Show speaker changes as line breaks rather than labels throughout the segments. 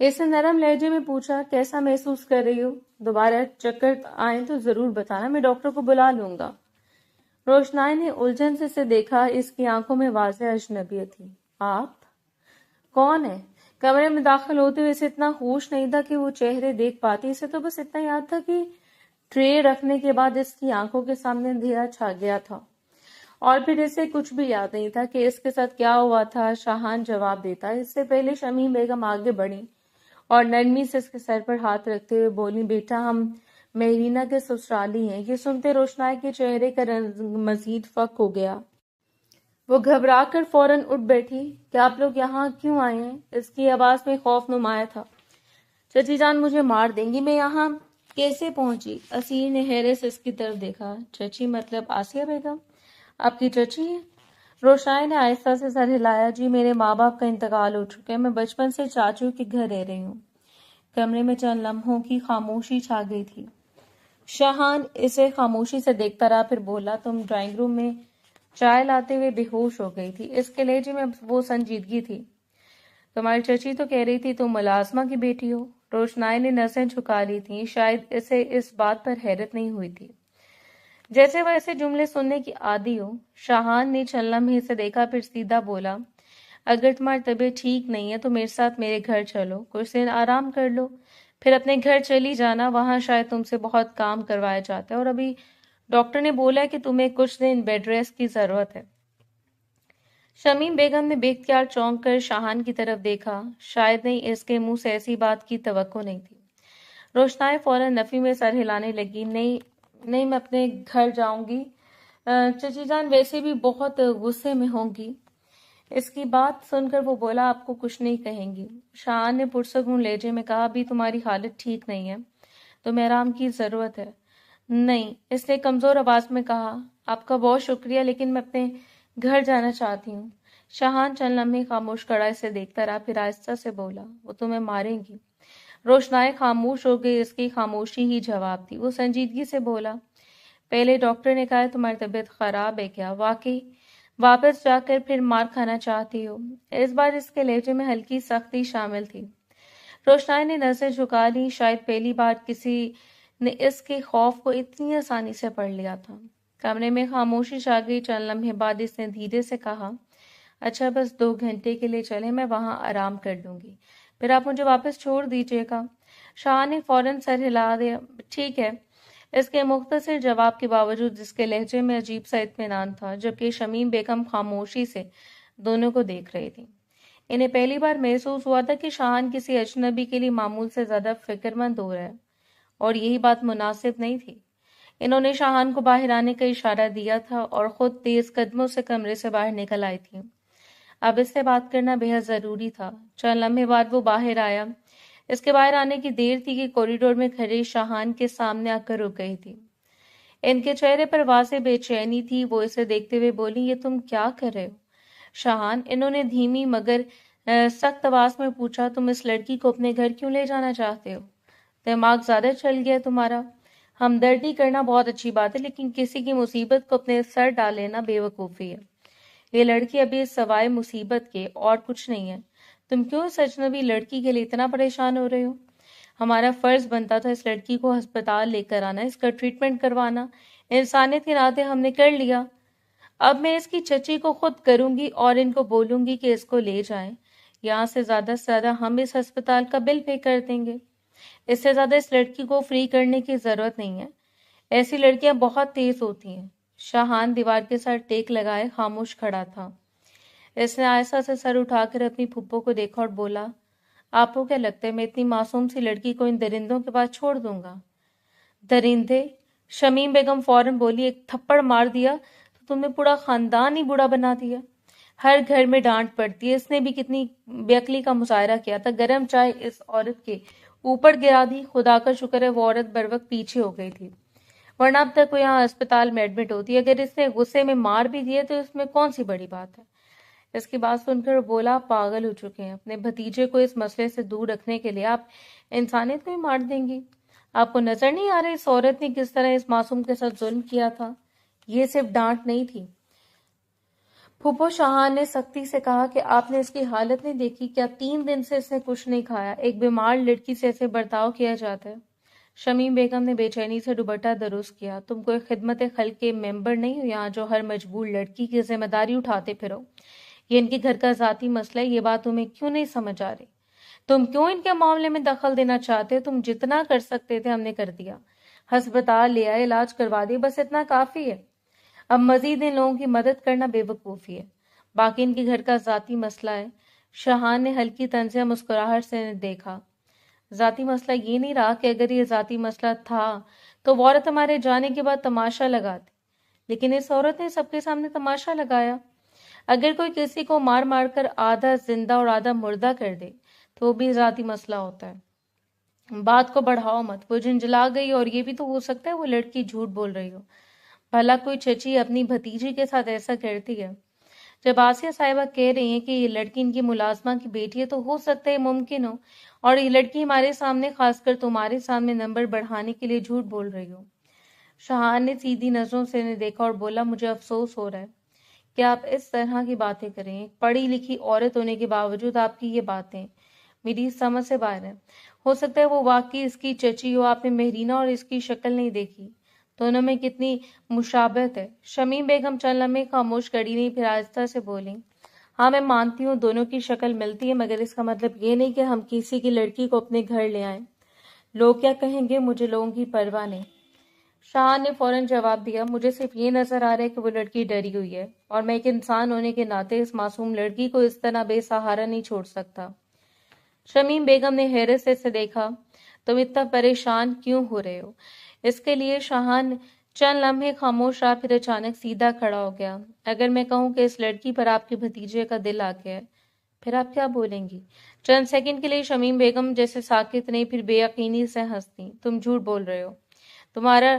اس نے نرم لہجے میں پوچھا، کیسا محسوس کر رہی ہو؟ دوبارہ چکر آئیں تو ضرور بتانا، میں ڈاکٹر کو بلا لوں گا۔ روشنائی نے الجھن سے اسے دیکھا، اس کی آنکھوں میں واضح اجنبیت تھی۔ آپ کون ہیں؟ کمرے میں داخل ہوتے ہوئے اسے اتنا ہوش نہیں تھا کہ وہ چہرے دیکھ پاتی، اسے تو بس اتنا یاد تھا کہ ٹرے رکھنے کے بعد اس کی آنکھوں کے سامنے اندھیرا چھا گیا تھا، اور پھر اسے کچھ بھی یاد نہیں تھا کہ اس کے ساتھ کیا ہوا تھا۔ شاہان جواب دیتا، اس سے پہلے شمیم بیگم آگے بڑھی اور نرمی سے اس کے سر پر ہاتھ رکھتے ہوئے بولی، بیٹا ہم مہرینہ کے سسرالی ہیں۔ یہ سنتے روشنائی کے چہرے کا رنگ مزید فک ہو گیا۔ وہ گھبرا کر فوراً اٹھ بیٹھی۔ کہ آپ لوگ یہاں کیوں آئے ہیں؟ اس کی آواز میں خوف نمایاں تھا۔ چچی جان مجھے مار دیں گی، میں یہاں کیسے پہنچی؟ اسیر نے حیرت سے اس کی طرف دیکھا۔ چچی مطلب آسیہ بیگم آپ کی چچی ہے؟ روشنائی نے آہستہ سے سر ہلایا۔ جی میرے ماں باپ کا انتقال ہو چکا ہے، میں بچپن سے چاچو کے گھر رہ رہی ہوں۔ کمرے میں چند لمحوں کی خاموشی چھا گئی تھی۔ شاہان اسے خاموشی سے دیکھتا رہا، پھر بولا، تم ڈرائنگ روم میں چائے لاتے ہوئے بے ہوش ہو گئی تھی۔ اس کے لہجے میں وہ سنجیدگی تھی۔ تمہاری چچی تو کہہ رہی تھی تم ملازمہ کی بیٹی ہو۔ روشنائی نے نظریں جھکا لی تھیں، شاید اسے اس بات پر حیرت نہیں ہوئی تھی، جیسے وہ ایسے جملے سننے کی عادی ہو۔ شاہان نے چند لمحے سے دیکھا، پھر سیدھا بولا، اگر تمہاری طبیعت ٹھیک نہیں ہے تو میرے ساتھ میرے گھر چلو، کچھ دن آرام کر لو، پھر اپنے گھر چلی جانا، وہاں شاید تم سے بہت کام کروایا جاتا ہے، اور ابھی ڈاکٹر نے بولا کہ تمہیں کچھ دن بیڈ ریسٹ کی ضرورت ہے۔ شمیم بیگم نے بے اختیار چونک کر شاہان کی طرف دیکھا، شاید نہیں اس کے منہ سے ایسی بات کی توقع نہیں تھی۔ روشنائی فوراً نفی میں سر ہلانے لگی، نہیں میں اپنے گھر جاؤں گی، چچی جان ویسے بھی بہت غصے میں ہوں گی۔ اس کی بات سن کر وہ بولا، آپ کو کچھ نہیں کہیں گی۔ شاہان نے پرسکون لہجے میں کہا، ابھی تمہاری حالت ٹھیک نہیں ہے، تمہیں آرام کی ضرورت ہے۔ نہیں، اس نے کمزور آواز میں کہا، آپ کا بہت شکریہ لیکن میں اپنے گھر جانا چاہتی ہوں۔ شاہان چند لمحے خاموش کھڑا اسے دیکھتا رہا، پھر آہستہ سے بولا، وہ تمہیں ماریں گی۔ روشنائی خاموش ہو گئی، اس کی خاموشی ہی جواب تھی۔ وہ سنجیدگی سے بولا، پہلے ڈاکٹر نے کہا تمہاری طبیعت خراب ہے کیا؟ واقعی واپس جا کر پھر مار کھانا چاہتی ہو؟ اس بار اس کے لہجے میں ہلکی سختی شامل تھی۔ روشنائی نے نظریں جھکا لی، شاید پہلی بار کسی نے اس کے خوف کو اتنی آسانی سے پڑھ لیا تھا۔ کمرے میں خاموشی چھا گئی، چند لمحے بعد اس نے دھیرے سے کہا، اچھا بس 2 گھنٹے کے لیے چلیں، میں وہاں آرام کر لوں گی، پھر آپ مجھے واپس چھوڑ دیجیے گا۔ شاہ نے فوراً سر ہلا دیا، ٹھیک ہے۔ اس کے مختصر جواب کے باوجود جس کے لہجے میں عجیب سا اطمینان تھا، جبکہ شمیم بیگم خاموشی سے دونوں کو دیکھ رہی تھی۔ انہیں پہلی بار محسوس ہوا تھا کہ شاہان کسی اجنبی کے لیے معمول سے زیادہ فکر مند ہو رہا ہے، اور یہی بات مناسب نہیں تھی۔ انہوں نے شاہان کو باہر آنے کا اشارہ دیا تھا اور خود تیز قدموں سے کمرے سے باہر نکل آئی تھی۔ اب اس سے بات کرنا بے حد ضروری تھا۔ چند لمحے بعد وہ باہر آیا۔ اس کے باہر آنے کی دیر تھی کہ کوریڈور میں کھڑے شاہان کے سامنے آ کر رک گئی تھی۔ ان کے چہرے پر واضح بے چینی تھی۔ وہ اسے دیکھتے ہوئے بولی، یہ تم کیا کر رہے ہو شاہان؟ انہوں نے دھیمی مگر سخت آواز میں پوچھا، تم اس لڑکی کو اپنے گھر کیوں لے جانا چاہتے ہو؟ دماغ زیادہ چل گیا تمہارا؟ ہمدردی کرنا بہت اچھی بات ہے، لیکن کسی کی مصیبت کو اپنے سر ڈال لینا بے وقوفی ہے۔ یہ لڑکی ابھی سوائے مصیبت کے اور کچھ نہیں ہے۔ تم کیوں اس اجنبی لڑکی کے لیے اتنا پریشان ہو رہے ہو؟ ہمارا فرض بنتا تھا اس لڑکی کو ہسپتال لے کر آنا، اس کا ٹریٹمنٹ کروانا۔ انسانیت کے ناطے ہم نے کر لیا۔ اب میں اس کی چچی کو خود کروں گی اور ان کو بولوں گی کہ اس کو لے جائیں۔ یہاں سے زیادہ ہم اس ہسپتال کا بل پے کر دیں گے۔ اس سے زیادہ اس لڑکی کو فری کرنے کی ضرورت نہیں ہے۔ ایسی لڑکیاں بہت تیز ہوتی ہیں۔ شاہان دیوار کے ساتھ ٹیک لگائے خاموش کھڑا تھا۔ اس نے آہستہ سے سر اٹھا کر اپنی پھپھو کو دیکھا اور بولا، آپ کو کیا لگتا ہے میں اتنی معصوم سی لڑکی کو ان درندوں کے پاس چھوڑ دوں گا؟ درندے؟ شمیم بیگم فوراً بولی، ایک تھپڑ مار دیا تو تمہیں پورا خاندان ہی بوڑھا بنا دیا۔ ہر گھر میں ڈانٹ پڑتی ہے۔ اس نے بھی کتنی بے عقلی کا مظاہرہ کیا تھا، گرم چائے اس عورت کے اوپر گرا دی۔ خدا کا شکر ہے وہ عورت بروقت پیچھے ہو گئی تھی، ورنہ اب تک وہ یہاں اسپتال میں ایڈمٹ ہوتی۔ اگر اس نے غصے میں مار بھی دیے تو اس میں کون سی بڑی بات ہے؟ اس کی بات سن کر بولا، آپ پاگل ہو چکے ہیں۔ اپنے بھتیجے کو اس مسئلے سے دور رکھنے کے لیے آپ انسانیت کو ہی مار دیں گی؟ آپ کو نظر نہیں آ رہا اس عورت نے کس طرح اس معصوم کے ساتھ ظلم کیا تھا؟ یہ صرف ڈانٹ نہیں تھی، پھوپھو شاہان نے سختی سے کہا کہ آپ نے اس کی حالت نہیں دیکھی کیا؟ 3 دن سے اس نے کچھ نہیں کھایا، ایک بیمار لڑکی سے ایسے برتاؤ کیا جاتا ہے؟ شمیم بیگم نے بے چینی سے دوپٹہ درست کیا۔ تم کوئی خدمت خلق کے ممبر نہیں ہو یہاں جو ہر مجبور لڑکی کی ذمہ داری اٹھاتے پھرو؟ یہ ان کے گھر کا ذاتی مسئلہ ہے، یہ بات تمہیں کیوں نہیں سمجھ آ رہی؟ تم کیوں ان کے معاملے میں دخل دینا چاہتے؟ تم جتنا کر سکتے تھے ہم نے کر دیا، ہسپتال لے آئے، علاج کروا دیا، بس اتنا کافی ہے۔ اب مزید ان لوگوں کی مدد کرنا بے وقوفی ہے، باقی ان کے گھر کا ذاتی مسئلہ ہے۔ شاہان نے ہلکی طنزیہ مسکراہٹ سے دیکھا۔ ذاتی مسئلہ یہ نہیں رہا کہ اگر یہ ذاتی مسئلہ تھا تو وہ عورت ہمارے جانے کے بعد تماشا لگاتی، لیکن اس عورت نے سب کے سامنے تماشا لگایا۔ اگر کوئی کسی کو مار مار کر آدھا زندہ اور آدھا مردہ کر دے تو وہ بھی ذاتی مسئلہ ہوتا ہے۔ بات کو بڑھاؤ مت، وہ جھنجھلا گئی، اور یہ بھی تو ہو سکتا ہے وہ لڑکی جھوٹ بول رہی ہو۔ بھلا کوئی چچی اپنی بھتیجی کے ساتھ ایسا کرتی ہے؟ جب آسیہ صاحبہ کہہ رہی ہیں کہ یہ لڑکی ان کی ملازمہ کی بیٹی ہے تو ہو سکتا ہے ممکن ہو، اور یہ لڑکی ہمارے سامنے، خاص کر تمہارے سامنے، نمبر بڑھانے کے لیے جھوٹ بول رہی ہو۔ شاہان نے سیدھی نظروں سے انہیں دیکھا اور بولا، مجھے افسوس ہو رہا ہے کہ آپ اس طرح کی باتیں کریں۔ ایک پڑھی لکھی عورت ہونے کے باوجود آپ کی یہ باتیں میری سمجھ سے باہر ہیں۔ ہو سکتا ہے وہ واقعی اس کی چچی ہو، آپ نے مہرینہ اور اس کی شکل نہیں دیکھی، دونوں میں کتنی مشابہت ہے۔ شمیم بیگم چند لمحے خاموش کھڑی رہیں، پھر آہستہ سے بولیں، ہاں میں مانتی ہوں دونوں کی شکل ملتی ہے، مگر اس کا مطلب یہ نہیں کہ ہم کسی کی لڑکی کو اپنے گھر لے آئیں۔ لوگ کیا کہیں گے؟ مجھے لوگوں کی پرواہ نہیں۔ شاہان نے فوراً جواب دیا، مجھے صرف یہ نظر آ رہا ہے کہ وہ لڑکی ڈری ہوئی ہے، اور میں ایک انسان ہونے کے ناطے اس معصوم لڑکی کو اس طرح بے سہارا نہیں چھوڑ سکتا۔ شمیم بیگم نے حیرت سے اسے دیکھا، تم اتنا پریشان کیوں ہو رہے ہو؟ اس کے لیے شاہان چند لمحے خاموش رہا، پھر اچانک سیدھا کھڑا ہو گیا۔ اگر میں کہوں کہ اس لڑکی پر آپ کے بھتیجے کا دل آ گیا ہے، پھر آپ کیا بولیں گی؟ چند سیکنڈ کے لیے شمیم بیگم جیسے ساکت نہیں، پھر بے یقینی سے ہنستی۔ تم جھوٹ بول رہے ہو، تمہارا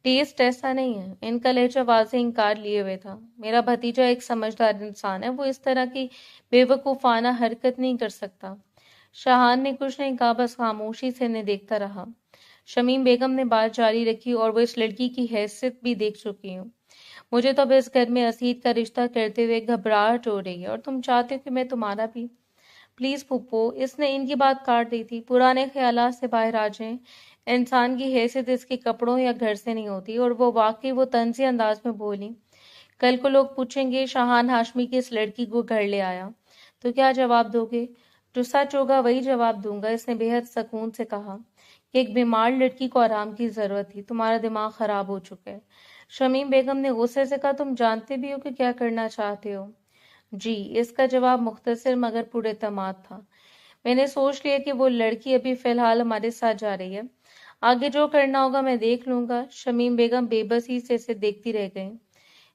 ٹیسٹ ایسا نہیں ہے۔ ان کا لہجہ واضح انکار لیے ہوئے تھا۔ میرا بھتیجا ایک سمجھدار انسان ہے، وہ اس طرح کی بے وقوفانہ حرکت نہیں کر سکتا۔ شاہان نے کچھ نہیں کہا، بس خاموشی سے انہیں دیکھتا رہا۔ شمیم بیگم نے بات جاری رکھی، اور وہ اس لڑکی کی حیثیت بھی دیکھ چکی ہوں۔ مجھے تو اب اس گھر میں اسید کا رشتہ کرتے ہوئے گھبراہٹ ہو رہی ہے، اور تم چاہتے ہو کہ میں تمہارا بھی؟ پلیز پھپھو، اس نے ان کی بات کاٹ دی تھی، پرانے خیالات سے باہر آ جائیں۔ انسان کی حیثیت اس کے کپڑوں یا گھر سے نہیں ہوتی، اور وہ واقعی وہ طنزی انداز میں بولی، کل کو لوگ پوچھیں گے شاہان ہاشمی کی اس لڑکی کو گھر لے آیا تو کیا جواب دو گے؟ جو سچ ہوگا وہی جواب دوں گا۔ اس نے بے حد سکون سے کہا کہ ایک بیمار لڑکی کو آرام کی ضرورت تھی، تمہارا دماغ خراب ہو چکا ہے۔ شمیم بیگم نے غصے سے کہا، تم جانتے بھی ہو کہ کیا کرنا چاہتے ہو؟ جی، اس کا جواب مختصر مگر پورے اعتماد تھا۔ میں نے سوچ لیا کہ وہ لڑکی ابھی فی الحال ہمارے ساتھ جا رہی ہے، آگے جو کرنا ہوگا میں دیکھ لوں گا۔ شمیم بیگم بے بسی سے اسے دیکھتی رہ گئیں۔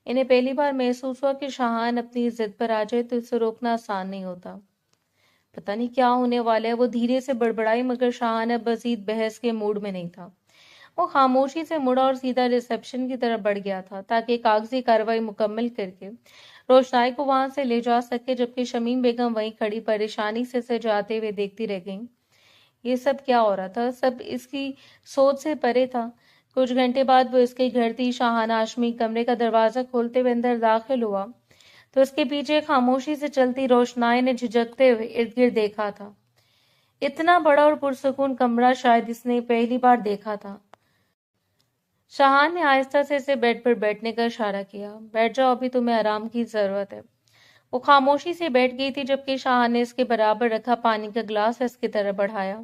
انہیں پہلی بار محسوس ہوا کہ شاہان اپنی ضد پر آ جائے تو اسے روکنا آسان نہیں ہوتا۔ پتہ نہیں کیا ہونے والا ہے، وہ دھیرے سے بڑبڑائی، مگر شاہان اب مزید بحث کے موڈ میں نہیں تھا۔ وہ خاموشی سے مڑا اور سیدھا ریسیپشن کی طرف بڑھ گیا تھا تاکہ کاغذی کارروائی مکمل کر کے روشنائی کو وہاں سے لے جا سکے، جبکہ شمیم بیگم وہیں کھڑی پریشانی سے اسے جاتے ہوئے دیکھتی رہ گئیں۔ یہ سب کیا ہو رہا تھا؟ سب اس کی سوچ سے پرے تھا۔ کچھ گھنٹے بعد وہ اس کے گھر تھی۔ شاہان ہاشمی کمرے کا دروازہ کھولتے ہوئے اندر داخل ہوا تو اس کے پیچھے خاموشی سے چلتی روشنائی نے جھجکتے ہوئے ارد گرد دیکھا تھا۔ اتنا بڑا اور پرسکون کمرہ شاید اس نے پہلی بار دیکھا تھا۔ شاہان نے آہستہ سے اسے بیڈ پر بیٹھنے کا اشارہ کیا۔ بیٹھ جاؤ، ابھی تمہیں آرام کی ضرورت ہے۔ وہ خاموشی سے بیٹھ گئی تھی، جبکہ شاہان نے اس کے برابر رکھا پانی کا گلاس اس کی طرف بڑھایا۔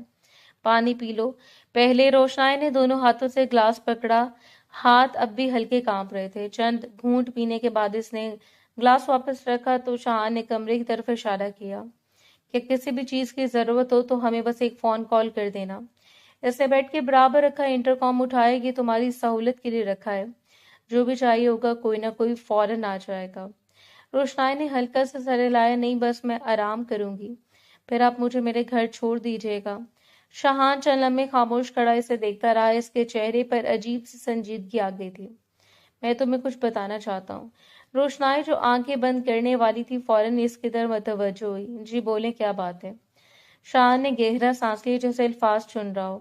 پانی پی لو۔ پہلے روشنائی نے دونوں ہاتھوں سے گلاس پکڑا، ہاتھ اب بھی ہلکے کانپ رہے تھے۔ چند گھونٹ پینے کے بعد اس نے گلاس واپس رکھا تو شاہان نے کمرے کی طرف اشارہ کیا کہ کسی بھی چیز کی ضرورت ہو تو ہمیں بس ایک فون کال کر دینا۔ اس نے بیڈ کے برابر رکھا انٹرکام اٹھایا، یہ تمہاری سہولت کے لیے رکھا ہے، جو بھی چاہیے ہوگا کوئی نہ کوئی فوراً آ جائے گا۔ روشنائی نے ہلکا سا سر ہلایا، نہیں بس میں آرام کروں گی، پھر آپ مجھے میرے گھر چھوڑ دیجیے گا۔ شاہان چند لمحے خاموش کھڑا اسے دیکھتا رہا، اس کے چہرے پر عجیب سی سنجیدگی آ گئی تھی۔ میں تمہیں کچھ بتانا چاہتا ہوں۔ روشنائی جو آنکھیں بند کرنے والی تھی فوراً اس کی طرف متوجہ ہوئی۔ جی بولیں، کیا بات ہے؟ شاہان نے گہرا سانس لیا جیسے الفاظ چن رہا ہو۔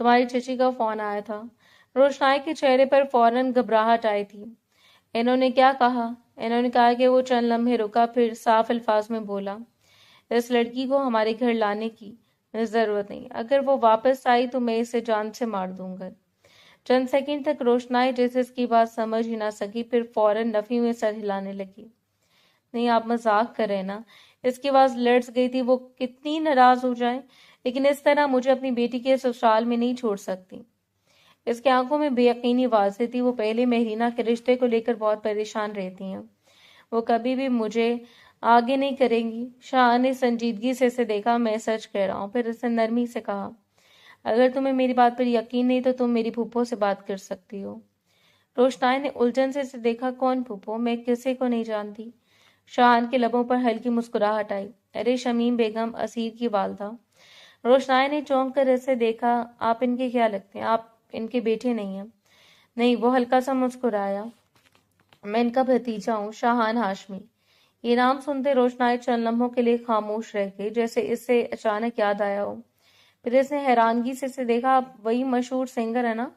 تمہاری چچی کا فون آیا تھا۔ روشنائی کے چہرے پر فوراً گھبراہٹ آئی تھی۔ انہوں نے کیا کہا؟ انہوں نے کہا کہ وہ چند لمحے رکا، پھر صاف الفاظ میں بولا، اس لڑکی کو ہمارے گھر لانے کی ضرورت نہیں، اگر وہ واپس آئی تو میں اسے جان سے مار دوں گا۔ چند سیکنڈ تک روشنائی جیسے اس کی بات سمجھ ہی نہ سکی، پھر فوراً نفی میں سر ہلانے لگی۔ نہیں، آپ مذاق کر رہے نا؟ اس کی آواز لرز گئی تھی۔ وہ کتنی ناراض ہو جائے لیکن اس طرح مجھے اپنی بیٹی کے سسرال میں نہیں چھوڑ سکتی۔ اس کے آنکھوں میں بے یقینی واضح تھی۔ وہ پہلے مہرینہ کے رشتے کو لے کر بہت پریشان رہتی ہیں، وہ کبھی بھی مجھے آگے نہیں کریں گی۔ شاہ نے سنجیدگی سے اسے دیکھا۔ میں سچ کہہ رہا ہوں۔ پھر اس نے نرمی سے کہا، اگر تمہیں میری بات پر یقین نہیں تو تم میری پھوپھو سے بات کر سکتی ہو۔ روشنائی نے الجھن سے اسے دیکھا۔ کون پھوپھو؟ میں کسی کو نہیں جانتی۔ شاہان کے لبوں پر ہلکی مسکراہٹ آئی۔ ارے شمیم بیگم، اسیر کی والدہ۔ روشنائی نے چونک کر اسے دیکھا۔ آپ ان کے کیا لگتے ہیں؟ آپ ان کے بیٹے نہیں ہیں؟ نہیں، وہ ہلکا سا مسکرایا۔ میں ان کا بھتیجا ہوں، شاہان ہاشمی۔ یہ نام سنتے روشنائی چند لمحوں کے لیے خاموش رہ گئی، جیسے اس سے اچانک یاد آیا ہو۔ پھر اس نے حیرانگی سے اسے دیکھا۔ آپ وہی مشہور سنگر ہے نا؟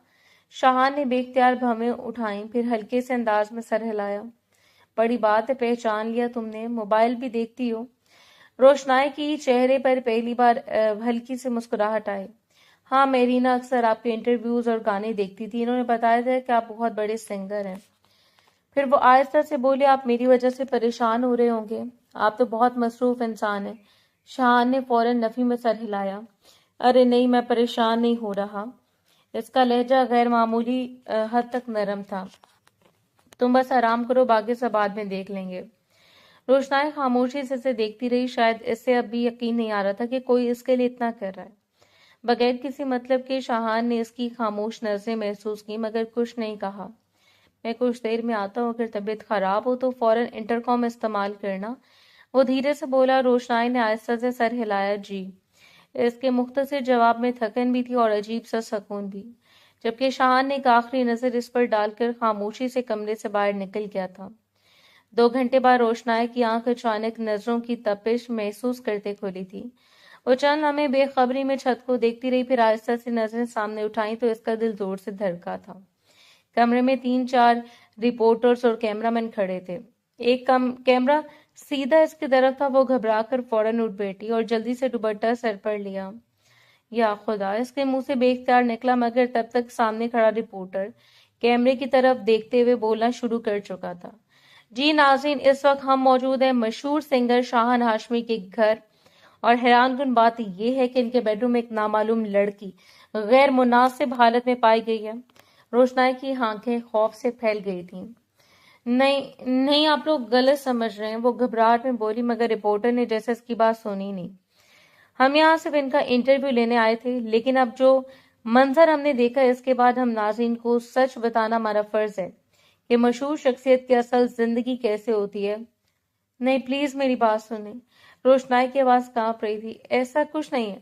شاہان نے بے اختیار بھویں اٹھائیں، پھر ہلکے سے انداز میں سر ہلایا۔ بڑی بات ہے، پہچان لیا تم نے۔ موبائل بھی دیکھتی ہو؟ روشنائی کی چہرے پر پہلی بار ہلکی سی مسکراہٹ آئی۔ ہاں، میرینا اکثر آپ کے انٹرویوز اور گانے دیکھتی تھی، انہوں نے بتایا تھا کہ آپ بہت بڑے سنگر ہیں۔ پھر وہ آہستہ سے بولے، آپ میری وجہ سے پریشان ہو رہے ہوں گے، آپ تو بہت مصروف انسان ہیں۔ شاہان نے فوراً نفی میں سر ہلایا۔ ارے نہیں، میں پریشان نہیں ہو رہا۔ اس کا لہجہ غیر معمولی حد تک نرم تھا۔ تم بس آرام کرو، باقی سب بعد میں دیکھ لیں گے۔ روشنائی خاموشی سے اسے دیکھتی رہی۔ شاید اس سے اب بھی یقین نہیں آ رہا تھا کہ کوئی اس کے لیے اتنا کر رہا ہے۔ بغیر کسی مطلب کے شاہان نے اس کی خاموش نظریں محسوس کی، مگر کچھ نہیں کہا۔ میں کچھ دیر میں آتا ہوں، اگر طبیعت خراب ہو تو فوراً انٹرکام استعمال کرنا، وہ دھیرے سے بولا۔ روشنائی نے آہستہ سے سر ہلایا۔ جی۔ اس کے مختصر جواب میں تھکن بھی تھی اور عجیب سا سکون بھی، جبکہ شاہان نے ایک آخری نظر اس پر ڈال کر خاموشی سے کمرے سے باہر نکل گیا تھا۔ 2 گھنٹے بعد روشنائی کی آنکھ اچانک نظروں کی تپش محسوس کرتے کھلی تھی۔ وہ چند لمحے بے خبری میں چھت کو دیکھتی رہی، پھر آہستہ سے نظریں سامنے اٹھائیں تو اس کا دل زور سے دھڑکا تھا۔ کمرے میں 3-4 رپورٹرز اور کیمرہ مین کھڑے تھے۔ ایک کیمرہ سیدھا اس کی طرف تھا۔ وہ گھبرا کر فوراً اٹھ بیٹھی اور جلدی سے دوپٹہ سر پر لیا۔ یا خدا! اس کے منہ سے بے اختیار نکلا، مگر تب تک سامنے کھڑا رپورٹر کیمرے کی طرف دیکھتے ہوئے بولنا شروع کر چکا تھا۔ جی ناظرین، اس وقت ہم موجود ہیں مشہور سنگر شاہان ہاشمی کے گھر، اور حیران کن بات یہ ہے کہ ان کے بیڈ روم میں ایک نامعلوم لڑکی غیر مناسب حالت میں پائی گئی ہے۔ روشنائی کی آنکھیں خوف سے پھیل گئی تھیں۔ نہیں، آپ لوگ غلط سمجھ رہے ہیں، وہ گھبراہٹ میں بولی، مگر رپورٹر نے جیسے اس کی بات سنی نہیں۔ ہم یہاں صرف ان کا انٹرویو لینے آئے تھے، لیکن اب جو منظر ہم نے دیکھا اس کے بعد ہم ناظرین کو سچ بتانا ہمارا فرض ہے کہ مشہور شخصیت کی اصل زندگی کیسے ہوتی ہے۔ نہیں، پلیز میری بات سنیں۔ روشنائی کی آواز کانپ رہی تھی۔ ایسا کچھ نہیں ہے۔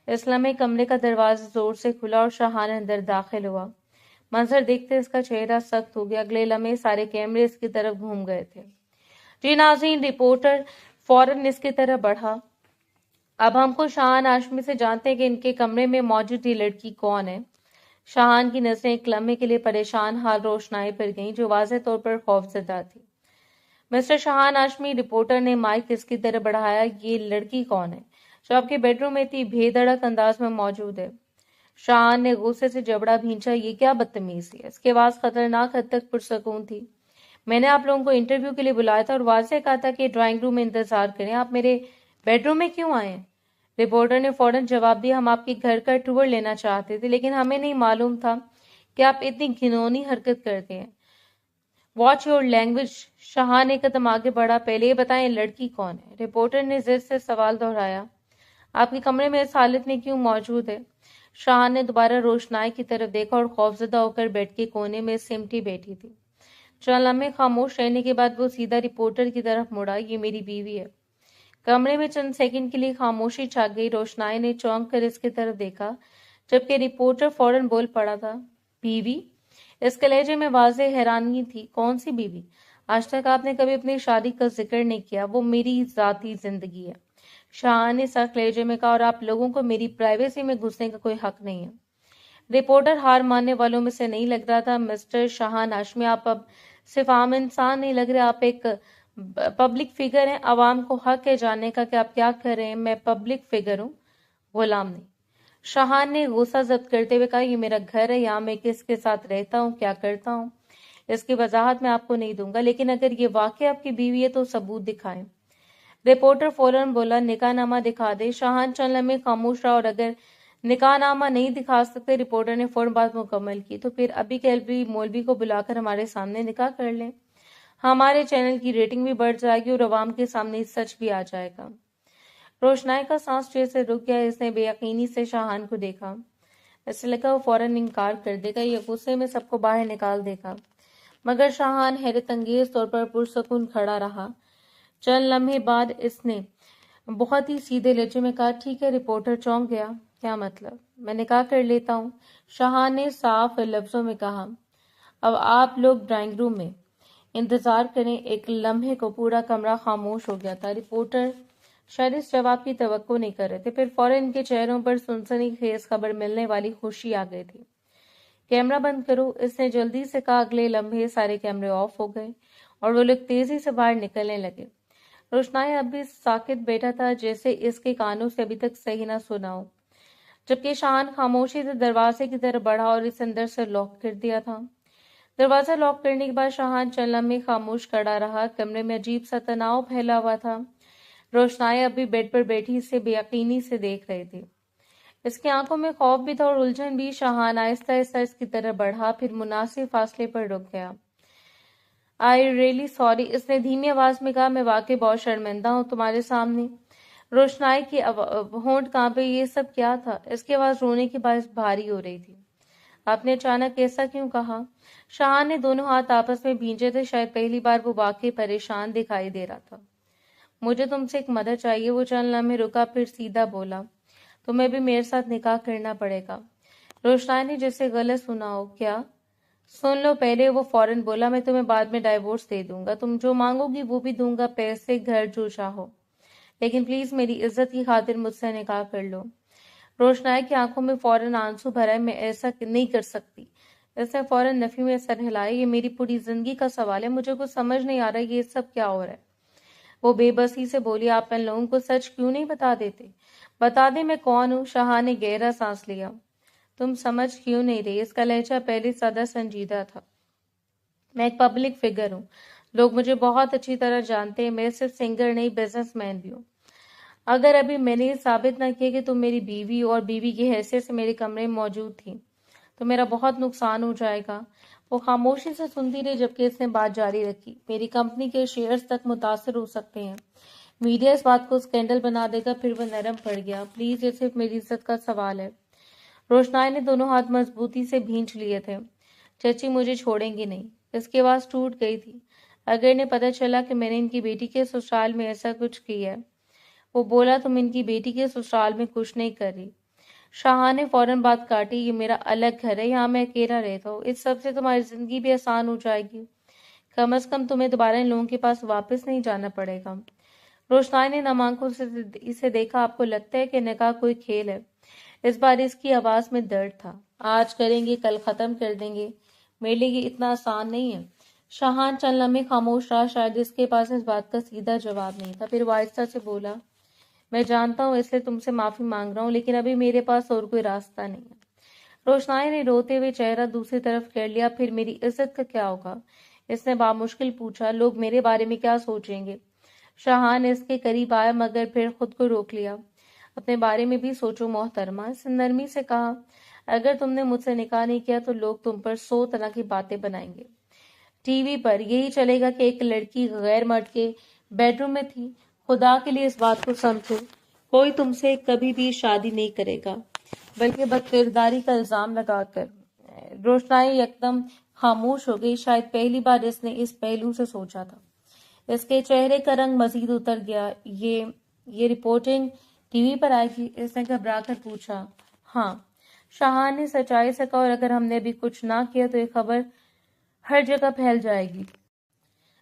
اس لمحے کمرے کا دروازہ زور سے کھلا اور شاہان اندر داخل ہوا۔ منظر دیکھتے اس کا چہرہ سخت ہو گیا۔ اگلے لمحے سارے کیمرے اس کی طرف گھوم گئے تھے۔ جی ناظرین، رپورٹر فوراً اس کی طرف بڑھا۔ اب ہم کو شاہان ہاشمی سے جانتے ہیں کہ ان کے کمرے میں موجود یہ لڑکی کون ہے۔ شاہان کی نظریں ایک لمحے کے لیے پریشان حال روشنائی پر گئیں، جو واضح طور پر خوفزدہ تھی۔ مسٹر شاہان ہاشمی، رپورٹر نے مائک اس کی طرف بڑھایا، یہ لڑکی کون ہے جو آپ کے بیڈ روم میں اتنی بے دھڑک انداز میں موجود ہے؟ شاہان نے غصے سے جبڑا بھینچا۔ یہ کیا بدتمیزی ہے؟ اس کی آواز خطرناک حد تک پرسکون تھی۔ میں نے آپ لوگوں کو انٹرویو کے لیے بلایا تھا اور واضح کہا تھا کہ ڈرائنگ روم میں انتظار کریں۔ آپ میرے بیڈ روم میں کیوں آئے ہیں؟ رپورٹر نے فوراً جواب دیا، ہم آپ کے گھر کا ٹور لینا چاہتے تھے، لیکن ہمیں نہیں معلوم تھا کہ آپ اتنی گھنونی حرکت کرتے ہیں۔ Watch your language. شاہان ایک قدم آگے بڑھا۔ پہلے یہ بتائیں لڑکی کون ہے؟ رپورٹر نے ضد سے سوال دہرایا۔ آپ کے کمرے میں اس حالت میں کیوں موجود ہے؟ شاہان نے دوبارہ روشنائی کی طرف دیکھا اور خوفزدہ ہو کر بیڈ کے کونے میں سمٹی بیٹھی تھی۔ چند لمحے خاموش رہنے کے بعد وہ سیدھا رپورٹر کی طرف مڑا۔ یہ میری بیوی ہے۔ کمرے میں چند سیکنڈ کے لیے خاموشی چھا گئی۔ روشنائی نے چونک کر اس کی طرف دیکھا، جبکہ رپورٹر فوراً بول پڑا تھا، بیوی؟ اس کے لہجے میں واضح حیرانی تھی۔ کون سی بیوی؟ آج تک آپ نے کبھی اپنی شادی کا ذکر نہیں کیا، وہ میری ذاتی زندگی ہے، شاہان نے سخت لہجے میں کہا، اور آپ لوگوں کو میری پرائیویسی میں گھسنے کا کوئی حق نہیں ہے۔ رپورٹر ہار ماننے والوں میں سے نہیں لگ رہا تھا۔ مسٹر شاہان ہاشمی، آپ اب صرف عام انسان نہیں لگ رہا، آپ ایک پبلک فگر ہیں، عوام کو حق ہے جاننے کا کہ آپ کیا کر رہے ہیں۔ میں پبلک فگر ہوں، غلام نہیں۔ شاہان نے غصہ ضبط کرتے ہوئے کہا، یہ میرا گھر ہے، یہاں میں کس کے ساتھ رہتا ہوں، کیا کرتا ہوں، اس کی وضاحت میں آپ کو نہیں دوں گا، لیکن اگر یہ واقعہ آپ کی بیوی ہے تو ثبوت دکھائیں۔ رپورٹر فوراً بولا، نکاح نامہ دکھا دے۔ شاہان چند لمحے خاموش رہا، اور اگر نکاح نامہ نہیں دکھا سکتے، رپورٹر نے فوراً بات مکمل کی، تو پھر ابھی کیلبری مولوی کو بلا کر ہمارے سامنے نکاح کر لیں، ہمارے چینل کی ریٹنگ بھی بڑھ جائے گی اور عوام کے سامنے سچ بھی آ جائے گا۔ روشنائی کا سانس جیسے رک گیا، اس نے بے یقینی سے شاہان کو دیکھا، ایسے لگا وہ فوراً انکار کر دے گا، یہ غصے میں سب کو باہر نکال دے گا، مگر شاہان حیرت انگیز طور پر پرسکون کھڑا رہا۔ چند لمحے بعد اس نے بہت ہی سیدھے لہجے میں کہا، ٹھیک ہے۔ رپورٹر چونک گیا، کیا مطلب؟ میں نکاح کر لیتا ہوں، شاہان نے صاف لفظوں میں کہا۔ اب آپ لوگ ڈرائنگ روم میں انتظار کریں۔ ایک لمحے کو پورا کمرہ خاموش ہو گیا تھا، رپورٹر شاید اس جواب کی توقع نہیں کر رہے تھے، پھر فوراً ان کے چہروں پر سنسنی خیز خبر ملنے والی خوشی آ گئی تھی۔ کیمرہ بند کرو، اس نے جلدی سے کہا۔ اگلے لمحے سارے کیمرے آف ہو گئے اور وہ لوگ تیزی سے باہر نکلنے لگے۔ روشنائی اب بھی ساکت بیٹھا تھا، جیسے اس کے کانوں سے ابھی تک صحیح نہ سنا ہو، جبکہ شاہان خاموشی سے دروازے کی طرف بڑھا اور اسے اندر سے لاک کر دیا تھا۔ دروازہ لاک کرنے کے بعد شاہان چند لمحے خاموش کھڑا رہا، کمرے میں عجیب سا تناؤ پھیلا ہوا تھا۔ روشنائی اب بھی بیڈ پر بیٹھی اسے بے یقینی سے دیکھ رہی تھی، اس کی آنکھوں میں خوف بھی تھا اور الجھن بھی۔ شاہان آہستہ آہستہ اس کی طرف بڑھا، پھر مناسب فاصلے پر رک گیا۔ آئی ریئلی سوری، اس نے دھیمی آواز میں کہا، میں واقعی بہت شرمندہ ہوں تمہارے سامنے۔ روشنائی کی ہونٹ کانپے، یہ سب کیا تھا؟ اس کی آواز رونے کے باعث بھاری ہو رہی تھی۔ آپ نے اچانک ایسا کیوں کہا؟ شاہان نے دونوں ہاتھ آپس میں بھیجے تھے، شاید پہلی بار وہ واقعی پریشان دکھائی دے رہا تھا۔ مجھے تم سے ایک مدد چاہیے۔ وہ چند لمحے رکا، پھر سیدھا بولا، تمہیں بھی میرے ساتھ نکاح کرنا پڑے گا۔ روشنائی نے جیسے غلط سنا ہو، کیا؟ سن لو پہلے، وہ فوراً بولا، میں تمہیں بعد میں ڈائیورس دے دوں گا، تم جو مانگو گی وہ بھی دوں گا، پیسے، گھر، جو چاہو، لیکن پلیز میری عزت کی خاطر مجھ سے نکاح کر لو۔ روشنائی کی آنکھوں میں فوراً آنسو بھرا، میں ایسا نہیں کر سکتی۔ اس نے فوراً نفی میں سر ہلایا، یہ میری پوری زندگی کا سوال ہے، مجھے کچھ سمجھ نہیں آ رہا یہ سب کیا ہو رہا ہے۔ وہ بے بسی سے بولی، آپ ان لوگوں کو سچ کیوں نہیں بتا دیتے؟ بتا دیں میں کون ہوں؟ شاہان نے گہرا سانس لیا۔ تم سمجھ کیوں نہیں رہی؟ اس کا لہجہ پہلے زیادہ سنجیدہ تھا۔ میں ایک پبلک فگر ہوں، لوگ مجھے بہت اچھی طرح جانتے ہیں، میں صرف سنگر نہیں، بزنس مین بھی ہوں۔ اگر ابھی میں نے یہ ثابت نہ کیا کہ تم میری بیوی اور بیوی کی حیثیت سے میرے کمرے میں موجود تھی تو میرا بہت نقصان ہو جائے گا۔ وہ خاموشی سے سنتی رہی، جبکہ اس نے بات جاری رکھی، میری کمپنی کے شیئرز تک متاثر ہو سکتے ہیں، میڈیا اس بات کو اسکینڈل بنا دے گا۔ پھر وہ نرم پڑ گیا، پلیز یہ صرف میری عزت کا سوال ہے۔ روشنائی نے دونوں ہاتھ مضبوطی سے بھینچ لیے تھے۔ چچی مجھے چھوڑیں گی نہیں۔ اس کی آواز ٹوٹ گئی تھی۔ اگر انہیں پتہ چلا کہ میں نے ان کی بیٹی کے سسرال میں ایسا کچھ کیا ہے۔ وہ بولا، تم ان کی بیٹی کے سسرال میں کچھ نہیں کر رہی۔ شاہان نے فوراً بات کاٹی، یہ میرا الگ گھر ہے، یہاں میں اکیلا رہتا ہوں، اس سب سے تمہاری زندگی بھی آسان ہو جائے گی، کم از کم تمہیں دوبارہ ان لوگوں کے پاس واپس نہیں جانا پڑے گا۔ روشنائی نے نم آنکھوں سے اسے دیکھا، آپ کو لگتا ہے کہ نکاح کوئی کھیل ہے؟ اس بار اس کی آواز میں درد تھا۔ آج کریں گے، کل ختم کر دیں گے، میرے لیے یہ اتنا آسان نہیں ہے۔ شاہان چند لمحے خاموش رہا، شاید اس کے پاس اس بات کا سیدھا جواب نہیں تھا، پھر وہ آہستہ سے بولا، میں جانتا ہوں، اس لیے تم سے معافی مانگ رہا ہوں، لیکن ابھی میرے پاس اور کوئی راستہ نہیں ہے۔ روشنائی نے روتے ہوئے چہرہ دوسری طرف کر لیا، پھر میری عزت کا کیا ہوگا؟ اس نے بامشکل پوچھا، لوگ میرے بارے میں کیا سوچیں گے؟ شاہان اس کے قریب آیا، مگر پھر خود کو روک لیا۔ اپنے بارے میں بھی سوچو محترمہ، اس نے نرمی سے کہا، اگر تم نے مجھ سے نکاح نہیں کیا تو لوگ تم پر 100 طرح کی باتیں بنائیں گے۔ ٹی وی پر یہی چلے گا کہ ایک لڑکی غیر مرد کے بیڈ روم میں تھی۔ خدا کے لیے اس بات کو سمجھو، کوئی تم سے کبھی بھی شادی نہیں کرے گا، بلکہ بد کرداری کا الزام لگا کر۔ روشنائی یکدم خاموش ہو گئی، شاید پہلی بار اس نے اس پہلو سے سوچا تھا۔ اس کے چہرے کا رنگ مزید اتر گیا۔ یہ رپورٹنگ ٹی وی پر آئے گی؟ اس نے گھبرا کر پوچھا۔ ہاں، شاہان نے سچائی سے کہا، اور اگر ہم نے ابھی کچھ نہ کیا تو یہ خبر ہر جگہ پھیل جائے گی۔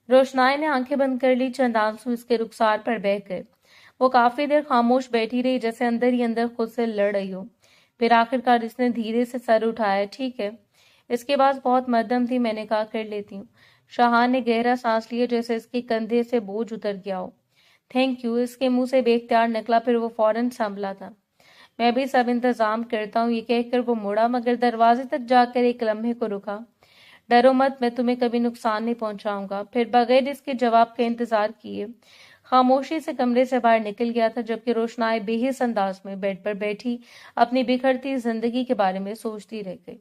روشنائی نے آنکھیں بند کر لی، چند آنسو اس کے رخسار پر بہہ گئے۔ وہ کافی دیر خاموش بیٹھی رہی، جیسے اندر ہی اندر خود سے لڑ رہی ہو۔ پھر آخرکار اس نے دھیرے سے سر اٹھایا، ٹھیک ہے، اس کے پاس بہت مردم تھی، میں نکاح کر لیتی ہوں۔ شاہان نے گہرا سانس لیا جیسے اس کے کندھے سے بوجھ اتر گیا ہو۔ تھینک یو، اس کے منہ سے بے اختیار نکلا، پھر وہ فوراً سنبھلا تھا۔ میں بھی سب انتظام کرتا ہوں، یہ کہہ کر وہ مڑا مگر دروازے تک جا کر ایک لمحے کو رکا۔ ڈرو مت، میں تمہیں کبھی نقصان نہیں پہنچاؤں گا۔ پھر بغیر اس کے جواب کا انتظار کیے خاموشی سے کمرے سے باہر نکل گیا تھا، جبکہ روشنائی بے حس انداز میں بیڈ پر بیٹھی اپنی بکھرتی زندگی کے بارے میں سوچتی رہ گئی۔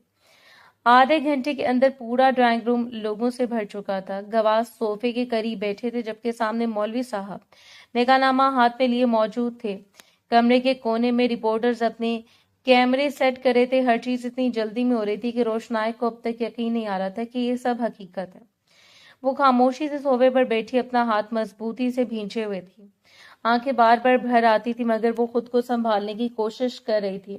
آدھے گھنٹے کے اندر پورا ڈرائنگ روم لوگوں سے بھر چکا تھا۔ گواہ صوفے کے قریب بیٹھے تھے، جبکہ سامنے مولوی صاحب نکاح نامہ ہاتھ میں لیے موجود تھے۔ کمرے کے کونے میں رپورٹرز اپنے کیمرے سیٹ کر رہے تھے۔ ہر چیز اتنی جلدی میں ہو رہی تھی کہ روشنائی کو اب تک یقین نہیں آ رہا تھا کہ یہ سب حقیقت ہے۔ وہ خاموشی سے صوفے پر بیٹھی اپنا ہاتھ مضبوطی سے بھینچے ہوئے تھی۔ آنکھیں بار بار بھر آتی تھی مگر وہ خود کو سنبھالنے کی کوشش کر رہی تھی۔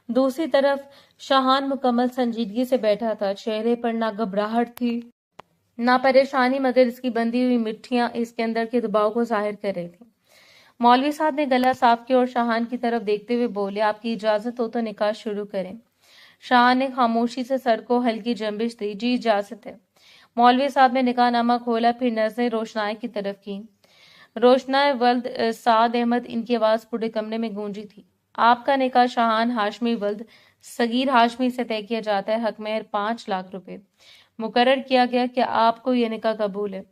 دوسری طرف شاہان مکمل سنجیدگی سے بیٹھا تھا۔ چہرے پر نہ گھبراہٹ تھی نہ پریشانی، مگر اس کی بندھی ہوئی مٹھیاں اس کے اندر کے دباؤ کو ظاہر کر رہی تھیں۔ مولوی صاحب نے گلا صاف کیا اور شاہان کی طرف دیکھتے ہوئے بولے، آپ کی اجازت ہو تو نکاح شروع کریں۔ شاہان نے خاموشی سے سر کو ہلکی جنبش دی، جی اجازت ہے۔ مولوی صاحب نے نکاح نامہ کھولا، پھر نظریں روشنائی کی طرف کی۔ روشنائی ولد سعد احمد، ان کی آواز پورے کمرے میں گونجی تھی۔ آپ کا نکاح شاہان ہاشمی ولد صغیر ہاشمی سے طے کیا جاتا ہے، حق مہر 5 لاکھ روپے۔ مقرر کیا گیا کہ آپ کو یہ نکاح قبول ہے۔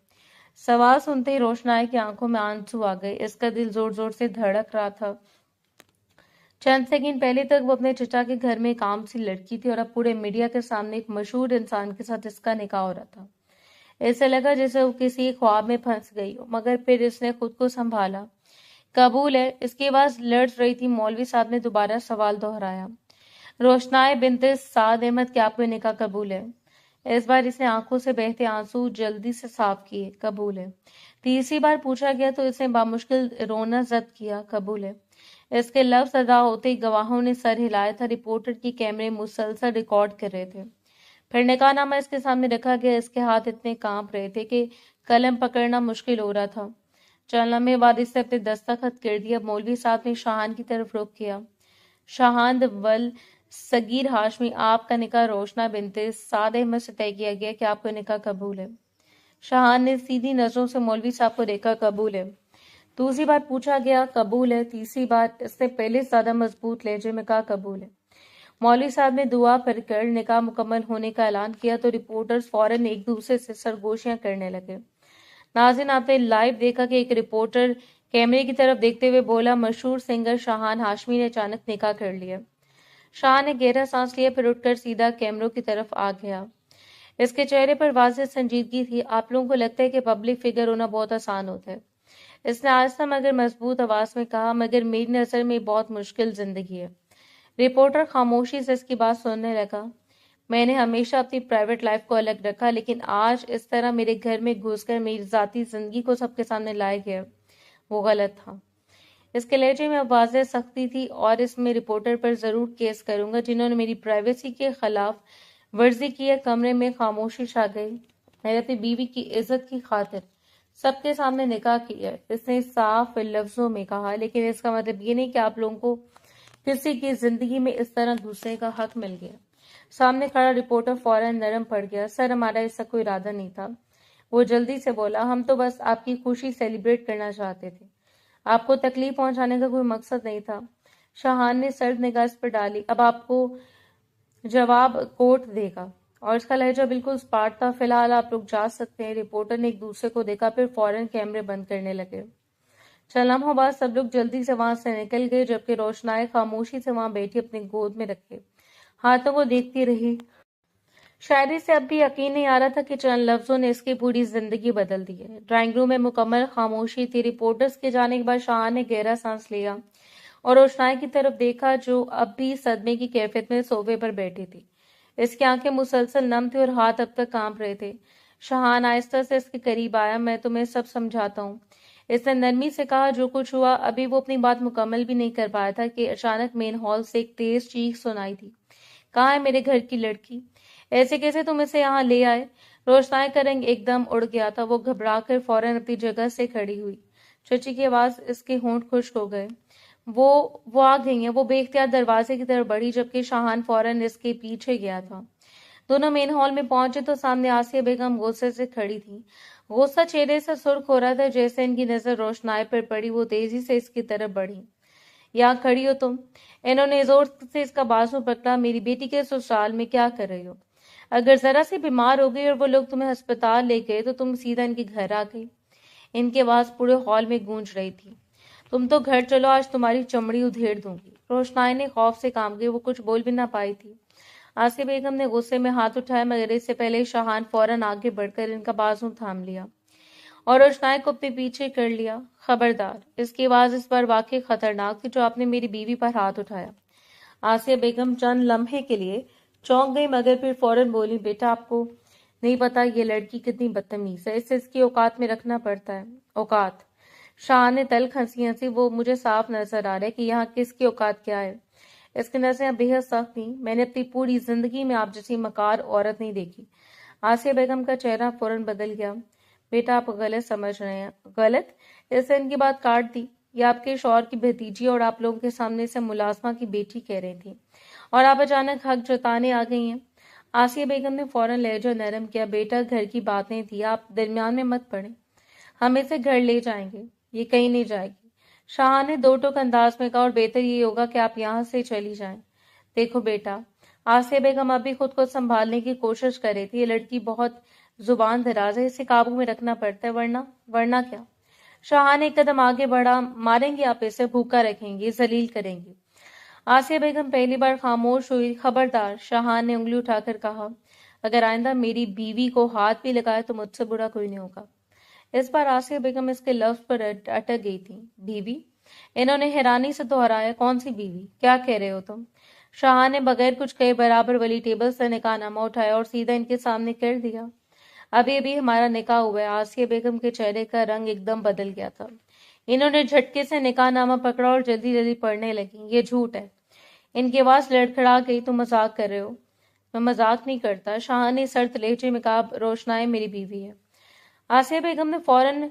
سوال سنتے ہی روشنائی کی آنکھوں میں آنسو آ گئے۔ اس کا دل زور زور سے دھڑک رہا تھا۔ چند سیکنڈ پہلے تک وہ اپنے چچا کے گھر میں ایک عام سی لڑکی تھی اور اب پورے میڈیا کے سامنے ایک مشہور انسان کے ساتھ اس کا نکاح ہو رہا تھا۔ اسے لگا جیسے وہ کسی خواب میں پھنس گئی ہو، مگر پھر اس نے خود کو سنبھالا۔ قبول ہے، اس کی آواز لرز رہی تھی۔ مولوی صاحب نے دوبارہ سوال دہرایا، روشنائی بنت سعد احمد، کیا آپ کو نکاح قبول ہے؟ اس بار اس نے آنکھوں سے بہتے آنسو جلدی سے صاف کیے، قبول ہے۔ تیسری بار پوچھا گیا تو اس نے بامشکل رونا ضبط کیا، قبول ہے۔ اس کے لفظ ادا ہوتے ہی گواہوں نے سر ہلایا تھا۔ رپورٹر کی کیمرے مسلسل ریکارڈ کر رہے تھے۔ پھر نکاح نامہ اس کے سامنے رکھا گیا۔ اس کے ہاتھ اتنے کانپ رہے تھے کہ قلم پکڑنا مشکل ہو رہا تھا۔ چند لمحے بعد اس نے اپنے دستخط کر دیا۔ مولوی صاحب نے شاہان کی طرف رخ کیا، شاہان ول صغیر ہاشمی، آپ کا نکاح روشنا بنت سعد احمد سے طے کیا گیا کہ آپ کو نکاح قبول ہے۔ شاہان نے سیدھی نظروں سے مولوی صاحب کو دیکھا، قبول ہے۔ دوسری بار پوچھا گیا، قبول ہے۔ تیسری بار اس نے پہلے سے زیادہ مضبوط لہجے میں کہا، قبول ہے۔ مولوی صاحب نے دعا پڑھ کر نکاح مکمل ہونے کا اعلان کیا تو رپورٹرز فوراً ایک دوسرے سے سرگوشیاں کرنے لگے۔ ناظرین، آپ نے لائیو دیکھا کہ ایک رپورٹر کیمرے کی طرف دیکھتے ہوئے بولا، مشہور سنگر شاہان ہاشمی نے اچانک نکاح کر لیا۔ شاہان نے گہرا سانس لیا، پھر اٹھ کر سیدھا کیمروں کی طرف آ گیا۔ اس کے چہرے پر واضح سنجیدگی تھی۔ آپ لوگوں کو لگتا ہے کہ پبلک فگر ہونا بہت آسان ہوتا ہے، اس نے آہستہ مگر مضبوط آواز میں کہا، مگر میری نظر میں بہت مشکل زندگی ہے۔ رپورٹر خاموشی سے اس کی بات سننے لگا۔ میں نے ہمیشہ اپنی پرائیویٹ لائف کو الگ رکھا، لیکن آج اس طرح میرے گھر میں گھس کر میری ذاتی زندگی کو سب کے سامنے لائے گیا، وہ غلط تھا۔ اس کے لہجے میں اب واضح سختی تھی، اور اس میں رپورٹر پر ضرور کیس کروں گا جنہوں نے میری پرائیویسی کے خلاف ورزی کی ہے۔ کمرے میں خاموشی چھا گئی۔ میں نے اپنی بیوی کی عزت کی خاطر سب کے سامنے نکاح کیا ہے، اس نے صاف لفظوں میں کہا، لیکن اس کا مطلب یہ نہیں کہ آپ لوگوں کو کسی کی زندگی میں اس طرح گھسنے کا حق مل گیا۔ سامنے کھڑا رپورٹر فوراً نرم پڑ گیا، سر ہمارا ایسا کوئی ارادہ نہیں تھا۔ وہ جلدی سے بولا، ہم تو بس آپ کی خوشی سیلیبریٹ کرنا چاہتے تھے، آپ کو تکلیف پہنچانے کا کوئی مقصد نہیں تھا۔ شاہان نے سرد نگاہ اس پر ڈالی، اب آپ کو جواب کورٹ دے گا، اور اس کا لہجہ بالکل سپاٹ تھا۔ فی الحال آپ لوگ جا سکتے ہیں۔ رپورٹر نے ایک دوسرے کو دیکھا، پھر فوراً کیمرے بند کرنے لگے۔ چند لمحوں بعد سب لوگ جلدی سے وہاں سے نکل گئے، جبکہ روشنائی خاموشی سے وہاں بیٹھی اپنی گود میں رکھے ہاتھوں کو دیکھتی رہی۔ شاید اسے اب بھی یقین نہیں آ رہا تھا کہ چند لفظوں نے اس کی پوری زندگی بدل دی ہے۔ ڈرائنگ روم میں مکمل خاموشی تھی۔ رپورٹرز کے جانے کے بعد شاہان نے گہرا سانس لیا اور روشنائی کی طرف دیکھا، جو اب بھی صدمے کی کیفیت میں صوفے پر بیٹھی تھی۔ اس کی آنکھیں مسلسل نم تھی اور ہاتھ اب تک کانپ رہے تھے۔ شاہان آہستہ سے اس کے قریب آیا، میں تمہیں سب سمجھاتا ہوں، اس نے نرمی سے کہا۔ جو کچھ ہوا، ابھی وہ اپنی بات مکمل بھی نہیں کر پایا تھا کہ اچانک مین ہال سے ایک تیز چیخ سنائی دی، کہاں ہے میرے گھر کی لڑکی؟ ایسے کیسے تم اسے یہاں لے آئے؟ روشنائی کا رنگ ایک دم اڑ گیا تھا۔ وہ گھبرا کر فوراً اپنی جگہ سے کھڑی ہوئی۔ چچی کی آواز، اس کے ہونٹ خشک ہو گئے۔ وہ آ گئی ہیں۔ وہ بے اختیار دروازے کی طرف بڑھی، جبکہ شاہان فوراً اس کے پیچھے گیا تھا۔ دونوں مین ہال میں پہنچے تو سامنے آسیہ بیگم غصے سے کھڑی تھی. غصہ چہرے سے سرخ ہو رہا تھا. جیسے ان کی نظر روشنائی پر پڑی وہ تیزی سے اس کی طرف بڑھی. یہاں کھڑی ہو تم؟ انہوں نے زور سے اس کا بازو پکڑا. میری بیٹی کے سسرال میں کیا کر رہی ہو؟ اگر ذرا سی بیمار ہو گئی اور وہ لوگ تمہیں ہسپتال لے گئے تو تم سیدھا ان کے گھر آ گئی. ان کی آواز پورے ہال میں گونج رہی تھی. تم تو گھر چلو، آج تمہاری چمڑی ادھیڑ دوں گی. روشنائی نے خوف سے کام گئی. وہ کچھ بول بھی نہ پائی تھی. آسیہ بیگم نے غصے میں ہاتھ اٹھایا مگر اس سے پہلے شاہان فوراً آگے بڑھ کر ان کا بازو تھام لیا اور روشنائی کو اپنے پیچھے کر لیا. خبردار! اس کی آواز اس بار واقعی خطرناک تھی. جو آپ نے میری بیوی پر ہاتھ اٹھایا. آسیہ بیگم چند لمحے کے لیے چونک گئی مگر پھر فوراً بولی، بیٹا آپ کو نہیں پتا یہ لڑکی کتنی بدتمیز ہے. اسے اس کی اوقات میں رکھنا پڑتا ہے. اوقات؟ شاہان نے تلخ ہنسی ہنسی. وہ مجھے صاف نظر آ رہا ہے کہ یہاں کس کی اوقات کیا ہے. اس کی نظریں بے حد سخت تھیں. میں نے اپنی پوری زندگی میں آپ جیسی مکار عورت نہیں دیکھی. آسیہ بیگم کا چہرہ فوراً بدل گیا. بیٹا آپ غلط سمجھ رہے ہیں. غلط؟ اس نے ان کی بات کاٹ دی. یہ آپ کے شوہر کی بھتیجی اور آپ لوگوں کے سامنے سے ملازمہ کی بیٹی کہہ رہی تھی اور آپ اچانک حق جتانے آ گئی ہیں. آسیہ بیگم نے فوراً لہجہ نرم کیا. بیٹا گھر کی باتیں تھی، آپ درمیان میں مت پڑیں. ہم اسے گھر لے جائیں گے. یہ کہیں نہیں جائے گی. شاہ نے دو ٹوک انداز میں کہا، اور بہتر یہ ہوگا کہ آپ یہاں سے چلی جائیں. دیکھو بیٹا، آسیہ بیگم ابھی خود کو سنبھالنے کی کوشش کر رہی تھی. یہ لڑکی بہت زبان دراز ہے، اسے قابو میں رکھنا پڑتا ہے. ورنہ کیا؟ شاہ نے ایک قدم آگے بڑھا. ماریں گے آپ اسے، بھوکا رکھیں گے، ذلیل کریں گے. آسیہ بیگم پہلی بار خاموش ہوئی. خبردار! شاہ نے انگلی اٹھا کر کہا. اگر آئندہ میری بیوی کو ہاتھ بھی لگائے تو مجھ سے برا کوئی نہیں ہوگا. اس بار آسیہ بیگم اس کے لفظ پر اٹک گئی تھی. بیوی؟ انہوں نے حیرانی سے دہرایا. کون سی بیوی؟ کیا کہہ رہے ہو تم؟ شاہ نے بغیر کچھ کہے برابر والی ٹیبل سے نکاح نامہ اٹھایا اور سیدھا ان کے سامنے کر دیا. ابھی ابھی ہمارا نکاح ہوا ہے. آسیہ بیگم کے چہرے کا رنگ ایک دم بدل گیا تھا. انہوں نے جھٹکے سے نکاح نامہ پکڑا اور جلدی جلدی پڑھنے لگی. یہ جھوٹ ہے. ان کی آواز لڑکھڑا گئی. تم مذاق کر رہے ہو. میں مذاق نہیں کرتا. شاہ نے سرد لہجے میں کہا. روشنائی میری بیوی ہے. آسیہ بیگم نے فوراً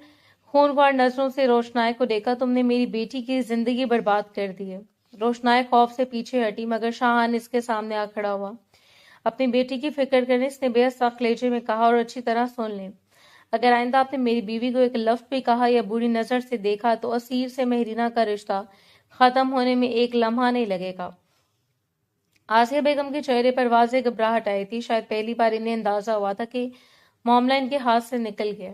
خونخوار نظروں سے روشنائی کو دیکھا. تم نے میری بیٹی کی زندگی برباد کر دی ہے. روشنائی خوف سے پیچھے ہٹی مگر شاہان اس کے سامنے آ کھڑا ہوا. اپنی بیٹی کی فکر کرنے اس نے بے حد سخت لہجے میں کہا، اور اچھی طرح سن لیں، اگر آئندہ آپ نے میری بیوی کو ایک لفظ بھی کہا یا بری نظر سے دیکھا تو اسیر سے مہرینہ کا رشتہ ختم ہونے میں ایک لمحہ نہیں لگے گا. آسیہ بیگم کے چہرے پر واضح گھبراہٹ آئی تھی. شاید پہلی بار انہیں اندازہ ہوا تھا کہ معاملہ ان کے ہاتھ سے نکل گیا.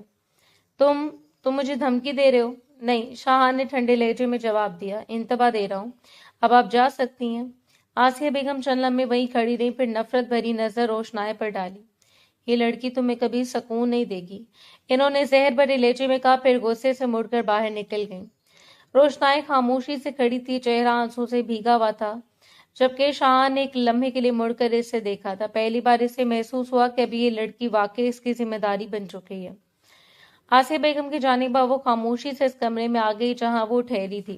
تم مجھے دھمکی دے رہے ہو؟ نہیں، شاہ نے ٹھنڈے لہجے میں جواب دیا. انتباہ دے رہا ہوں. اب آپ جا سکتی ہیں. آسیہ بیگم چند لمحے وہیں کھڑی رہی. پھر نفرت بھری نظر روشنائی پر ڈالی. یہ لڑکی تمہیں کبھی سکون نہیں دے گی، انہوں نے زہر بھرے لہجے میں کہا. پھر غصے سے مڑ کر باہر نکل گئی. روشنائی خاموشی سے کھڑی تھی. چہرہ آنسو سے بھیگا ہوا تھا. جبکہ شاہ نے ایک لمحے کے لیے مڑ کر اسے دیکھا تھا. پہلی بار اسے محسوس ہوا کہ ابھی یہ لڑکی واقعی اس کی ذمہ داری بن چکی ہے. آسیہ بیگم کی جانب وہ خاموشی سے اس کمرے میں آ گئی جہاں وہ ٹھہری تھی.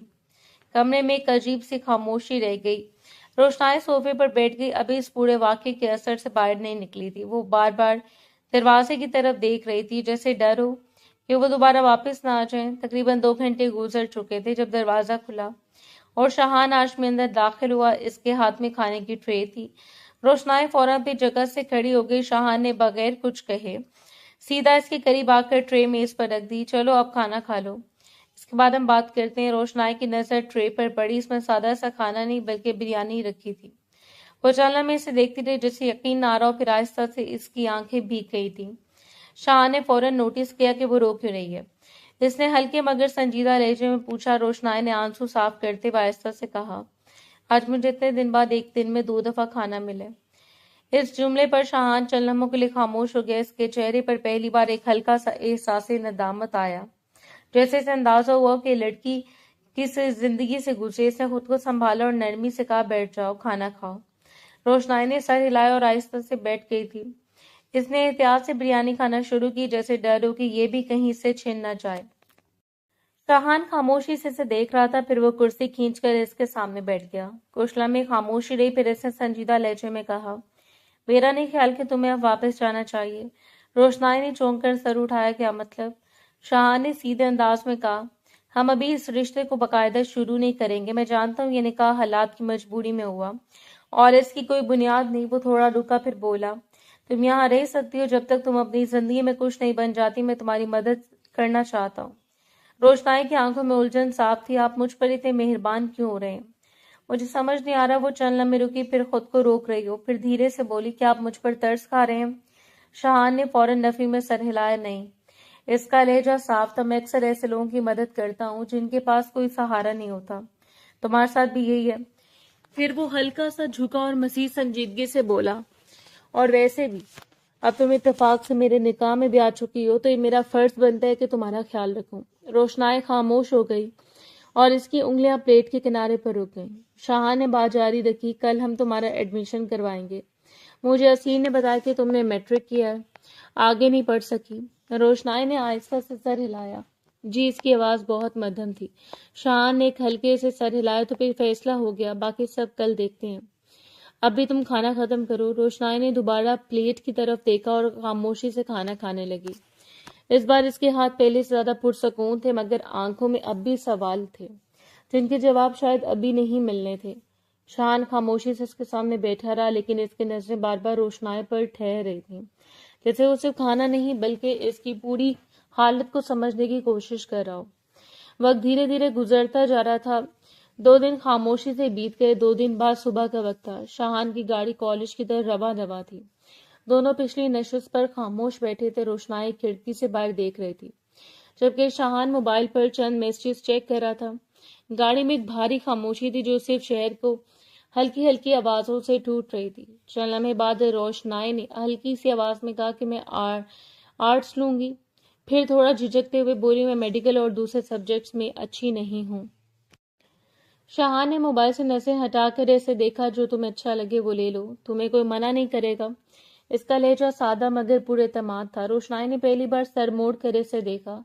کمرے میں ایک عجیب سی خاموشی رہ گئی. روشنائی صوفے پر بیٹھ گئی. ابھی اس پورے واقعے کے اثر سے باہر نہیں نکلی تھی. وہ بار بار دروازے کی طرف دیکھ رہی تھی جیسے ڈر ہو کہ وہ دوبارہ واپس نہ آ جائیں. تقریباً 2 گھنٹے گزر چکے تھے جب دروازہ کھلا اور شاہان آج میں اندر داخل ہوا. اس کے ہاتھ میں کھانے کی ٹرے تھی. روشنائی فوراً اپنی جگہ سے کھڑی ہو گئی. شاہان نے بغیر کچھ کہے سیدھا اس کے قریب آ کر ٹرے میز پر رکھ دی. چلو اب کھانا کھا لو، اس کے بعد ہم بات کرتے ہیں. روشنائی کی نظر ٹرے پر پڑی. اس میں سادہ سا کھانا نہیں بلکہ بریانی رکھی تھی. وہ چلنا میں اسے دیکھتی رہی جسے یقین نہ آ رہا ہو. پھر آہستہ سے اس کی آنکھیں بھیگ گئی تھیں. شاہ نے فوراً نوٹس کیا کہ وہ رو کیوں رہی ہے. اس نے ہلکے مگر سنجیدہ لہجے میں پوچھا. روشنائی نے آنسو صاف کرتے ہوئے آہستہ سے کہا، آج مجھے اتنے دن بعد ایک دن میں 2 دفعہ کھانا ملے. اس جملے پر شاہان چند لمحوں کے لیے خاموش ہو گیا. اس کے چہرے پر پہلی بار ایک ہلکا سا احساس ندامت آیا. جیسے اسے اندازہ ہوا کہ لڑکی کس زندگی سے گزری. اس نے خود کو سنبھالا اور نرمی سے کہا، بیٹھ جاؤ، کھانا کھاؤ. روشنائی نے سر ہلایا اور آہستہ سے بیٹھ گئی تھی. اس نے احتیاط سے بریانی کھانا شروع کی جیسے ڈر ہو کہ یہ بھی کہیں سے چھن نہ جائے. شاہان خاموشی سے اسے دیکھ رہا تھا. پھر وہ کرسی کھینچ کر اس کے سامنے بیٹھ گیا. کچھ لمحے خاموشی رہی. پھر اس نے سنجیدہ لہجے میں کہا، میرا نہیں خیال کہ تمہیں اب واپس جانا چاہیے. روشنائی نے چونک کر سر اٹھایا. کیا مطلب؟ شاہان نے سیدھے انداز میں کہا، ہم ابھی اس رشتے کو باقاعدہ شروع نہیں کریں گے. میں جانتا ہوں یہ نکاح حالات کی مجبوری میں ہوا اور اس کی کوئی بنیاد نہیں. وہ تھوڑا رکا پھر بولا، تم یہاں رہ سکتی ہو جب تک تم اپنی زندگی میں کچھ نہیں بن جاتی. میں تمہاری مدد کرنا چاہتا ہوں. روشنائی کی آنکھوں میں الجھن صاف تھی. آپ مجھ پر اتنے مہربان کیوں ہو رہے ہیں؟ مجھے سمجھ نہیں آ رہا. وہ چند لمحے رکی، پھر خود کو روک رہی ہو، پھر دھیرے سے بولی، کیا آپ مجھ پر ترس کھا رہے ہیں؟ شاہان نے فوراً نفی میں سر ہلایا. نہیں. اس کا لہجہ صاف تھا. میں اکثر ایسے لوگوں کی مدد کرتا ہوں جن کے پاس کوئی سہارا نہیں ہوتا. تمہارے ساتھ بھی یہی ہے. پھر وہ ہلکا سا جھکا اور مزید سنجیدگی سے بولا، اور ویسے بھی اب تم اتفاق سے میرے نکاح میں بھی آ چکی ہو تو یہ میرا فرض بنتا ہے کہ تمہارا خیال رکھوں. روشنائی خاموش ہو گئی اور اس کی انگلیاں پلیٹ کے کنارے پر رک گئیں. شاہان نے بات جاری رکھی، کل ہم تمہارا ایڈمیشن کروائیں گے. مجھے اسیر نے بتایا کہ تم نے میٹرک کیا ہے، آگے نہیں پڑھ سکی. روشنائی نے آہستہ سے سر ہلایا. جی. اس کی آواز بہت مدھم تھی. شاہان نے ایک ہلکے سے سر ہلایا. تو پھر فیصلہ ہو گیا، باقی سب کل دیکھتے ہیں. اب بھی تم کھانا ختم کرو. روشنائی نے دوبارہ پلیٹ کی طرف دیکھا اور خاموشی سے کھانا کھانے لگی. اس بار اس کے ہاتھ پہلے سے زیادہ پرسکون تھے، مگر آنکھوں میں اب بھی سوال تھے جن کے جواب شاید ابھی نہیں ملنے تھے. شاہان خاموشی سے اس کے سامنے بیٹھا رہا، لیکن اس کی نظریں بار بار روشنائی پر ٹھہر رہی تھیں، جیسے وہ صرف کھانا نہیں بلکہ اس کی پوری حالت کو سمجھنے کی کوشش کر رہا ہو. وقت دھیرے دھیرے گزرتا جا رہا تھا. 2 دن خاموشی سے بیت گئے. 2 دن بعد صبح کا وقت تھا. شاہان کی گاڑی کالج کی طرف رواں تھی. دونوں پچھلی نشست پر خاموش بیٹھے تھے. روشنائی کھڑکی سے باہر دیکھ رہی تھی، جبکہ شاہان موبائل پر چند میسیجز چیک کر رہا تھا. گاڑی میں ایک بھاری خاموشی تھی جو صرف شہر کو ہلکی ہلکی آوازوں سے ٹوٹ رہی تھی. چند لمحے بعد روشنائی نے ہلکی سی آواز میں کہا کہ میں آرٹس لوں گی. پھر تھوڑا جھجکتے ہوئے بولی، میں میڈیکل اور دوسرے سبجیکٹس میں اچھی نہیں ہوں. شاہان نے موبائل سے نظریں ہٹا کر ایسے دیکھا، جو تمہیں اچھا لگے وہ لے لو، تمہیں کوئی منع نہیں کرے گا. اس کا لہجہ سادہ مگر پر اعتماد تھا. روشنائی نے پہلی بار سر موڑ کر اسے دیکھا.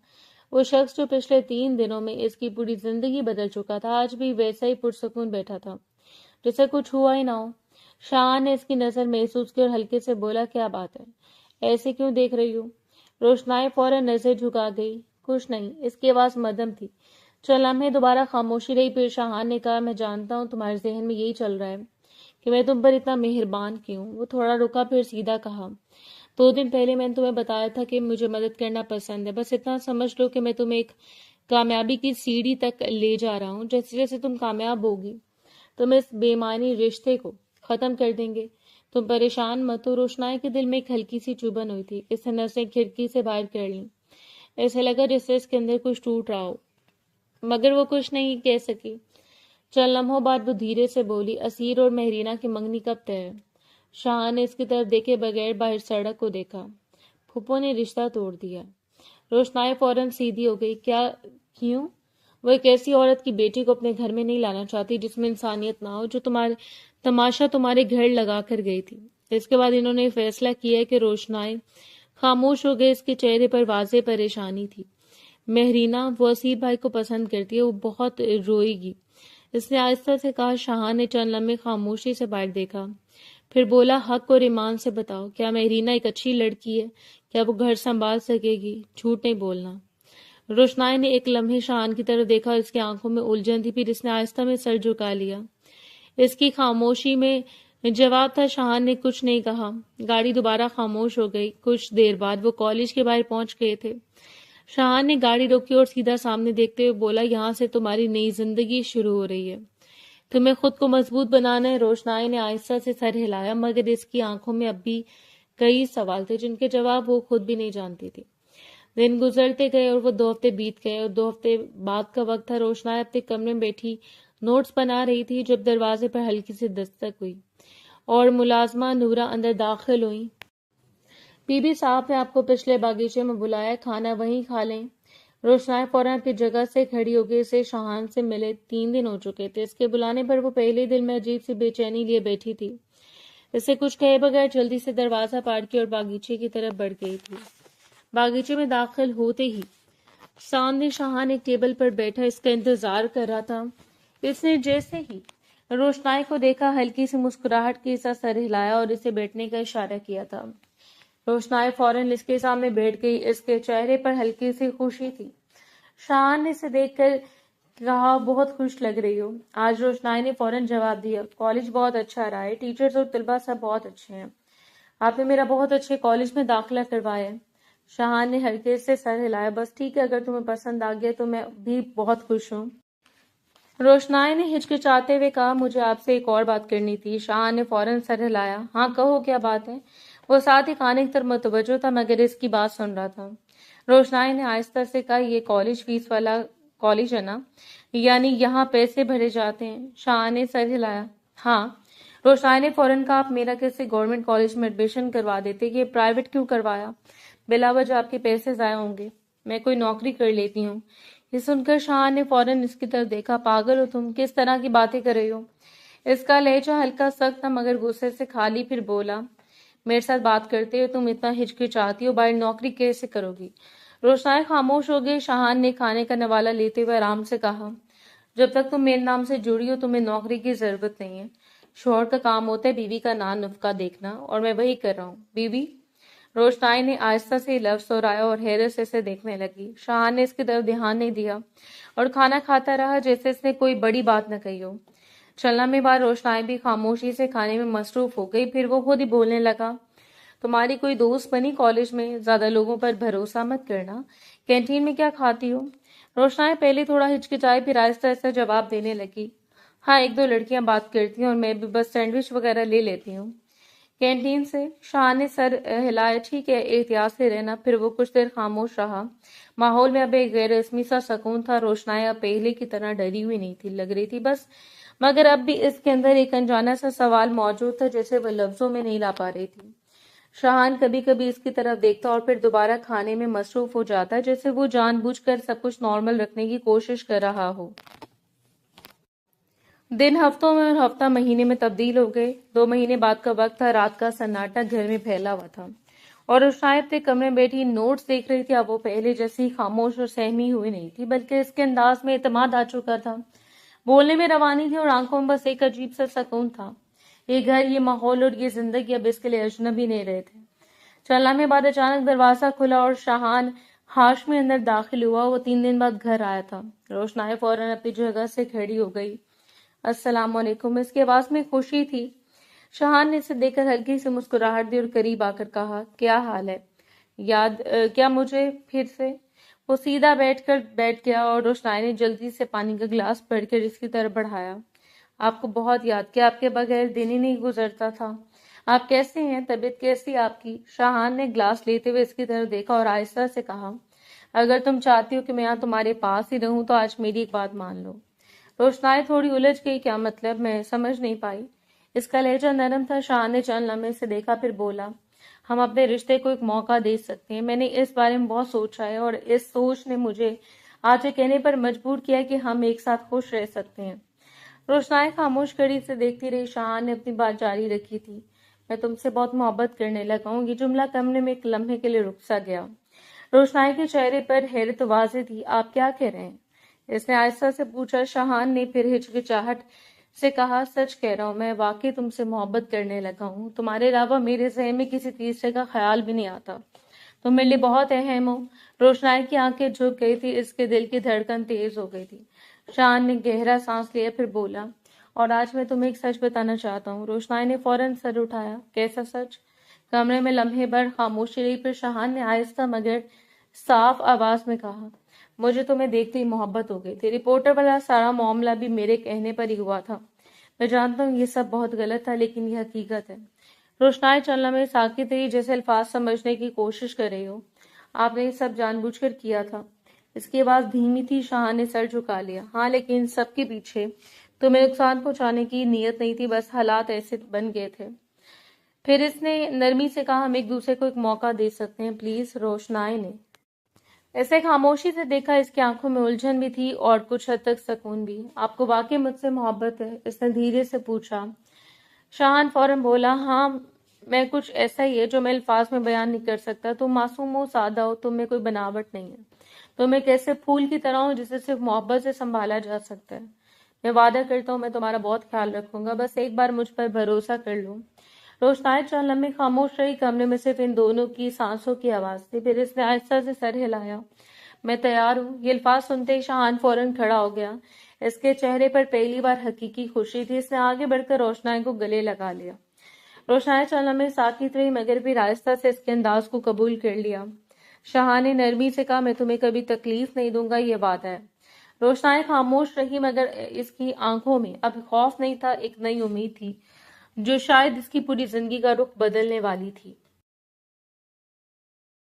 وہ شخص جو پچھلے 3 دنوں میں اس کی پوری زندگی بدل چکا تھا، آج بھی ویسا ہی پرسکون بیٹھا تھا، جیسے کچھ ہوا ہی نہ ہو. شاہان نے اس کی نظر محسوس کی اور ہلکے سے بولا، کیا بات ہے؟ ایسے کیوں دیکھ رہی ہو؟ روشنائی فوراً نظر جھکا گئی. کچھ نہیں. اس کی آواز مدھم تھی. چند لمحے دوبارہ خاموشی رہی. پھر شاہان نے کہا، میں جانتا ہوں تمہارے ذہن میں یہی چل رہا ہے کہ میں تم پر اتنا مہربان کیوں. وہ تھوڑا رکا، پھر سیدھا کہا، 2 دن پہلے میں نے تمہیں بتایا تھا کہ مجھے مدد کرنا پسند ہے. بس اتنا سمجھ لو کہ میں تمہیں ایک کامیابی کی سیڑھی تک لے جا رہا ہوں. جیسے جیسے تم کامیاب ہوگی تم اس بے معنی رشتے کو ختم کر دیں گے. تم پریشان مت ہو. روشنائی کے دل میں ایک ہلکی سی چبھن ہوئی تھی. اس نے نظریں کھڑکی سے باہر کر لیں. ایسے لگا جیسے اس کے اندر کچھ ٹوٹ رہا ہو، مگر وہ کچھ نہیں کہہ سکی. چند لمحوں بعد وہ دھیرے سے بولی، اسیر اور مہرینہ کی منگنی کب طے ہے؟ شاہان نے اس کی طرف دیکھے بغیر باہر سڑک کو دیکھا. پھپھو نے رشتہ توڑ دیا. روشنائی فوراً سیدھی ہو گئی. کیوں؟ وہ ایک ایسی عورت کی بیٹی کو اپنے گھر میں نہیں لانا چاہتی جس میں انسانیت نہ ہو، جو تماشا تمہارے گھر لگا کر گئی تھی. اس کے بعد انہوں نے فیصلہ کیا کہ روشنائی خاموش ہو گئی. اس کے چہرے پر واضح پریشانی تھی. مہرینہ وہ اسیر بھائی کو پسند کرتی ہے، وہ بہت روئے گی. اس نے آہستہ سے کہا. شاہان نے چند لمحے خاموشی سے باہر دیکھا، پھر بولا، حق اور ایمان سے بتاؤ، کیا مہرینہ ایک اچھی لڑکی ہے؟ کیا وہ گھر سنبھال سکے گی؟ جھوٹ نہیں بولنا. روشنائی نے ایک لمحے شاہان کی طرف دیکھا. اس کی آنکھوں میں الجھن تھی. پھر اس نے آہستہ میں سر جھکا لیا. اس کی خاموشی میں جواب تھا. شاہان نے کچھ نہیں کہا. گاڑی دوبارہ خاموش ہو گئی. کچھ دیر بعد وہ کالج کے باہر پہنچ گئے تھے. شاہان نے گاڑی روکی اور سیدھا سامنے دیکھتے ہوئے بولا، یہاں سے تمہاری نئی زندگی شروع ہو رہی ہے. تمہیں خود کو مضبوط بنانا ہے. روشنائی نے آہستہ سے سر ہلایا، مگر اس کی آنکھوں میں اب بھی کئی سوال تھے جن کے جواب وہ خود بھی نہیں جانتی تھی. دن گزرتے گئے اور وہ 2 ہفتے بیت گئے اور 2 ہفتے بعد کا وقت تھا. روشنائی اپنے کمرے میں بیٹھی نوٹس بنا رہی تھی جب دروازے پر ہلکی سی دستک ہوئی اور ملازمہ نورا اندر داخل ہوئی. بی بی صاحب نے آپ کو پچھلے باغیچے میں بلایا، کھانا وہیں کھا لیں. روشنائی فوراً اپنی جگہ سے کھڑی ہو گئی. اسے شاہان سے ملے 3 دن ہو چکے تھے. اس کے بلانے پر وہ پہلے دل میں عجیب سی بے چینی لیے بیٹھی تھی. اسے کچھ کہے بغیر جلدی سے دروازہ پاڑ کے اور باغیچے کی طرف بڑھ گئی تھی. باغیچے میں داخل ہوتے ہی سامنے شاہان ایک ٹیبل پر بیٹھا اس کا انتظار کر رہا تھا. اس نے جیسے ہی روشنائی کو دیکھا ہلکی سی مسکراہٹ کے ساتھ سر ہلایا اور اسے بیٹھنے کا اشارہ کیا تھا. روشنائی فوراً اس کے سامنے بیٹھ گئی. اس کے چہرے پر ہلکی سی خوشی تھی. شاہان نے اسے دیکھ کر کہا، بہت خوش لگ رہی ہو. آج روشنائی نے فوراً جواب دیا، کالج بہت اچھا رہا ہے، ٹیچرز اور طلباء سب بہت اچھے ہیں. آپ نے میرا بہت اچھے کالج میں داخلہ کروایا ہے۔ شاہان نے ہرگز سے سر ہلایا۔ بس ٹھیک ہے، اگر تمہیں پسند آ گیا تو میں بھی بہت خوش ہوں۔ روشنائی نے ہچکچاتے ہوئے کہا، مجھے آپ سے ایک اور بات کرنی تھی۔ شاہان نے فوراً سر ہلایا۔ ہاں کہو، کیا بات ہے؟ وہ ساتھ ہی کھانے کی طرف متوجہ تھا مگر اس کی بات سن رہا تھا۔ روشنائی نے آہستہ سے کہا، یہ کالج فیس والا کالج ہے نا؟ یعنی یہاں پیسے بھرے جاتے ہیں؟ شاہان نے سر ہلایا۔ ہاں۔ روشنائی نے فوراً کہا، آپ میرا کسی گورنمنٹ کالج میں ایڈمیشن کروا دیتے، یہ پرائیویٹ کیوں کروایا؟ بلا وجہ آپ کے پیسے ضائع ہوں گے۔ میں کوئی نوکری کر لیتی ہوں۔ یہ سن کر شاہان نے فوراً اس کی طرف دیکھا۔ پاگل ہو تم؟ کس طرح کی باتیں کر رہی ہو؟ اس کا لہجہ ہلکا سخت تھا مگر غصے سے خالی۔ پھر بولا، میرے ساتھ بات کرتے ہوئے تم اتنا ہچکچاتی ہو، باہر نوکری کیسے کرو گی؟ روشنائی خاموش ہو گئی۔ شاہان نے کھانے کا نوالہ لیتے ہوئے آرام سے کہا، جب تک تم میرے نام سے جڑی ہو تمہیں نوکری کی ضرورت نہیں ہے۔ شوہر کا کام ہوتا ہے بیوی کا نان نفقہ دیکھنا، اور میں وہی کر رہا ہوں۔ بیوی؟ روشنائی نے آہستہ سے لفظ دہرایا اور حیرت سے اسے دیکھنے لگی۔ شاہان نے اس کی طرف دھیان نہیں دیا اور کھانا کھاتا رہا جیسے اس نے کوئی بڑی بات نہ کہی ہو۔ چلنا میں بار روشنائی بھی خاموشی سے کھانے میں مصروف ہو گئی۔ پھر وہ خود ہی بولنے لگا، تمہاری کوئی دوست بنی کالج میں؟ زیادہ لوگوں پر بھروسہ مت کرنا۔ کینٹین میں کیا کھاتی ہو؟ روشنائی پہلے تھوڑا ہچکچائی پھر آہستہ آہستہ جواب دینے لگی، ہاں ایک دو لڑکیاں بات کرتی ہیں اور میں بھی بس سینڈوچ وغیرہ لے لیتی ہوں کینٹین سے۔ شاہان نے سر ہلایا، ٹھیک ہے، احتیاط سے رہنا۔ پھر وہ کچھ دیر خاموش رہا۔ ماحول میں اب ایک غیر رسمی سا سکون تھا۔ روشنائی اب پہلے کی طرح ڈری ہوئی نہیں تھی، لگ رہی تھی بس، مگر اب بھی اس کے اندر ایک انجانا سا سوال موجود تھا جسے وہ لفظوں میں نہیں لا پا رہی تھی۔ شاہان کبھی کبھی اس کی طرف دیکھتا اور پھر دوبارہ کھانے میں مصروف ہو جاتا، جیسے وہ جان بوجھ کر سب کچھ نارمل رکھنے کی کوشش کر رہا ہو۔ دن ہفتوں میں اور ہفتہ مہینے میں تبدیل ہو گئے۔ 2 مہینے بعد کا وقت تھا۔ رات کا سناٹا گھر میں پھیلا ہوا تھا اور روشنائی اپنے کمرے میں بیٹھی نوٹس دیکھ رہی تھی۔ اب وہ پہلے جیسی خاموش اور سہمی ہوئی نہیں تھی، بلکہ اس کے انداز میں اعتماد آ چکا تھا۔ بولنے میں روانی تھی اور آنکھوں میں بس ایک عجیب سا سکون تھا۔ یہ گھر، یہ ماحول اور یہ زندگی اب اس کے لیے اجنبی نہیں رہے تھے۔ چند لمحے بعد اچانک دروازہ کھلا اور شاہان ہاشمی اندر داخل ہوا۔ وہ 3 دن بعد گھر آیا تھا۔ روشنائی فوراً اپنی جگہ سے کھڑی ہو گئی۔ السلام علیکم۔ اس کی آواز میں خوشی تھی۔ شاہان نے اسے دیکھ کر ہلکی سی مسکراہٹ دی اور قریب آ کر کہا، کیا حال ہے؟ کیا مجھے پھر سے؟ وہ سیدھا بیٹھ گیا اور روشنائی نے جلدی سے پانی کا گلاس بھر کر اس کی طرف بڑھایا۔ آپ کو بہت یاد کیا، آپ کے بغیر دن ہی نہیں گزرتا تھا۔ آپ کیسے ہیں؟ طبیعت کیسی آپ کی؟ شاہان نے گلاس لیتے ہوئے اس کی طرف دیکھا اور آہستہ سے کہا، اگر تم چاہتی ہو کہ میں یہاں تمہارے پاس ہی رہوں تو آج میری ایک بات مان لو۔ روشنائی تھوڑی الجھ گئی، کیا مطلب؟ میں سمجھ نہیں پائی۔ اس کا لہجہ نرم تھا۔ شاہان نے چند لمحے سے دیکھا پھر بولا، ہم اپنے رشتے کو ایک موقع دے سکتے ہیں۔ میں نے اس بارے میں بہت سوچا ہے اور اس سوچ نے مجھے آج یہ کہنے پر مجبور کیا کہ ہم ایک ساتھ خوش رہ سکتے ہیں۔ روشنائی خاموش کڑی سے دیکھتی رہی۔ شاہان نے اپنی بات جاری رکھی تھی، میں تم سے بہت محبت کرنے لگا ہوں۔ یہ جملہ کمرے میں ایک لمحے کے لیے رک سا گیا۔ روشنائی کے چہرے پر حیرت واضح تھی۔ آپ کیا کہہ رہے ہیں؟ اس نے آہستہ سے پوچھا۔ شاہان نے پھر ہچکچاہٹ سے کہا، سچ کہہ رہا ہوں، میں واقعی تم سے محبت کرنے لگا ہوں۔ تمہارے علاوہ میرے ذہن میں کسی تیسرے کا خیال بھی نہیں آتا۔ تم میرے لیے بہت اہم ہو۔ روشنائی کی آنکھیں جھک گئی تھی، اس کے دل کی دھڑکن تیز ہو گئی تھی۔ شاہان نے گہرا سانس لیا پھر بولا، اور آج میں تمہیں ایک سچ بتانا چاہتا ہوں۔ روشنائی نے فوراً سر اٹھایا، کیسا سچ؟ کمرے میں لمحے بھر خاموشی رہی، پھر شاہان نے آہستہ مگر صاف آواز میں کہا، مجھے تمہیں دیکھتے ہی محبت ہو گئی تھی۔ رپورٹر والا سارا معاملہ بھی میرے کہنے پر ہی ہوا تھا۔ میں جانتا ہوں یہ سب بہت غلط تھا، لیکن یہ حقیقت ہے۔ روشنائی چند لمحے ساکت رہی، جیسے الفاظ سمجھنے کی کوشش کر رہی ہو۔ آپ نے یہ سب جان بوجھ کر کیا تھا؟ اس کی آواز دھیمی تھی۔ شاہان نے سر جھکا لیا۔ ہاں، لیکن سب کے پیچھے تمہیں نقصان پہنچانے کی نیت نہیں تھی، بس حالات ایسے بن گئے تھے۔ پھر اس نے نرمی سے کہا، ہم ایک دوسرے کو ایک موقع دے سکتے ہیں پلیز۔ روشنائی نے اسے خاموشی سے دیکھا۔ اس کی آنکھوں میں الجھن بھی تھی اور کچھ حد تک سکون بھی۔ آپ کو واقعی مجھ سے محبت ہے؟ اس نے دھیرے سے پوچھا۔ شاہان فوراً بولا، ہاں، میں کچھ ایسا ہی ہے جو میں الفاظ میں بیان نہیں کر سکتا۔ تم معصوم ہو، سادہ ہو، تم میں کوئی بناوٹ نہیں ہے۔ تم ایک ایسے پھول کی طرح ہو جسے صرف محبت سے سنبھالا جا سکتا ہے۔ میں وعدہ کرتا ہوں میں تمہارا بہت خیال رکھوں گا، بس ایک بار مجھ پر بھروسہ کر لو۔ روشنائی چند لمحے خاموش رہی۔ کمرے میں صرف ان دونوں کی سانسوں کی آواز تھی۔ پھر اس نے آہستہ سے سر ہلایا، میں تیار ہوں۔ یہ الفاظ سنتے ہی شاہان فوراً کھڑا ہو گیا۔ اس کے چہرے پر پہلی بار حقیقی خوشی تھی۔ اس نے آگے بڑھ کر روشنائی کو گلے لگا لیا۔ روشنائے چلنا میں ساکت رہی مگر بھی آہستہ سے اس کے انداز کو قبول کر لیا۔ شاہ نے نرمی سے کہا، میں تمہیں کبھی تکلیف نہیں دوں گا، یہ وعدہ ہے۔ روشنائے خاموش رہی مگر اس کی آنکھوں میں اب خوف نہیں تھا، ایک نئی امید تھی جو شاید اس کی پوری زندگی کا رخ بدلنے والی تھی۔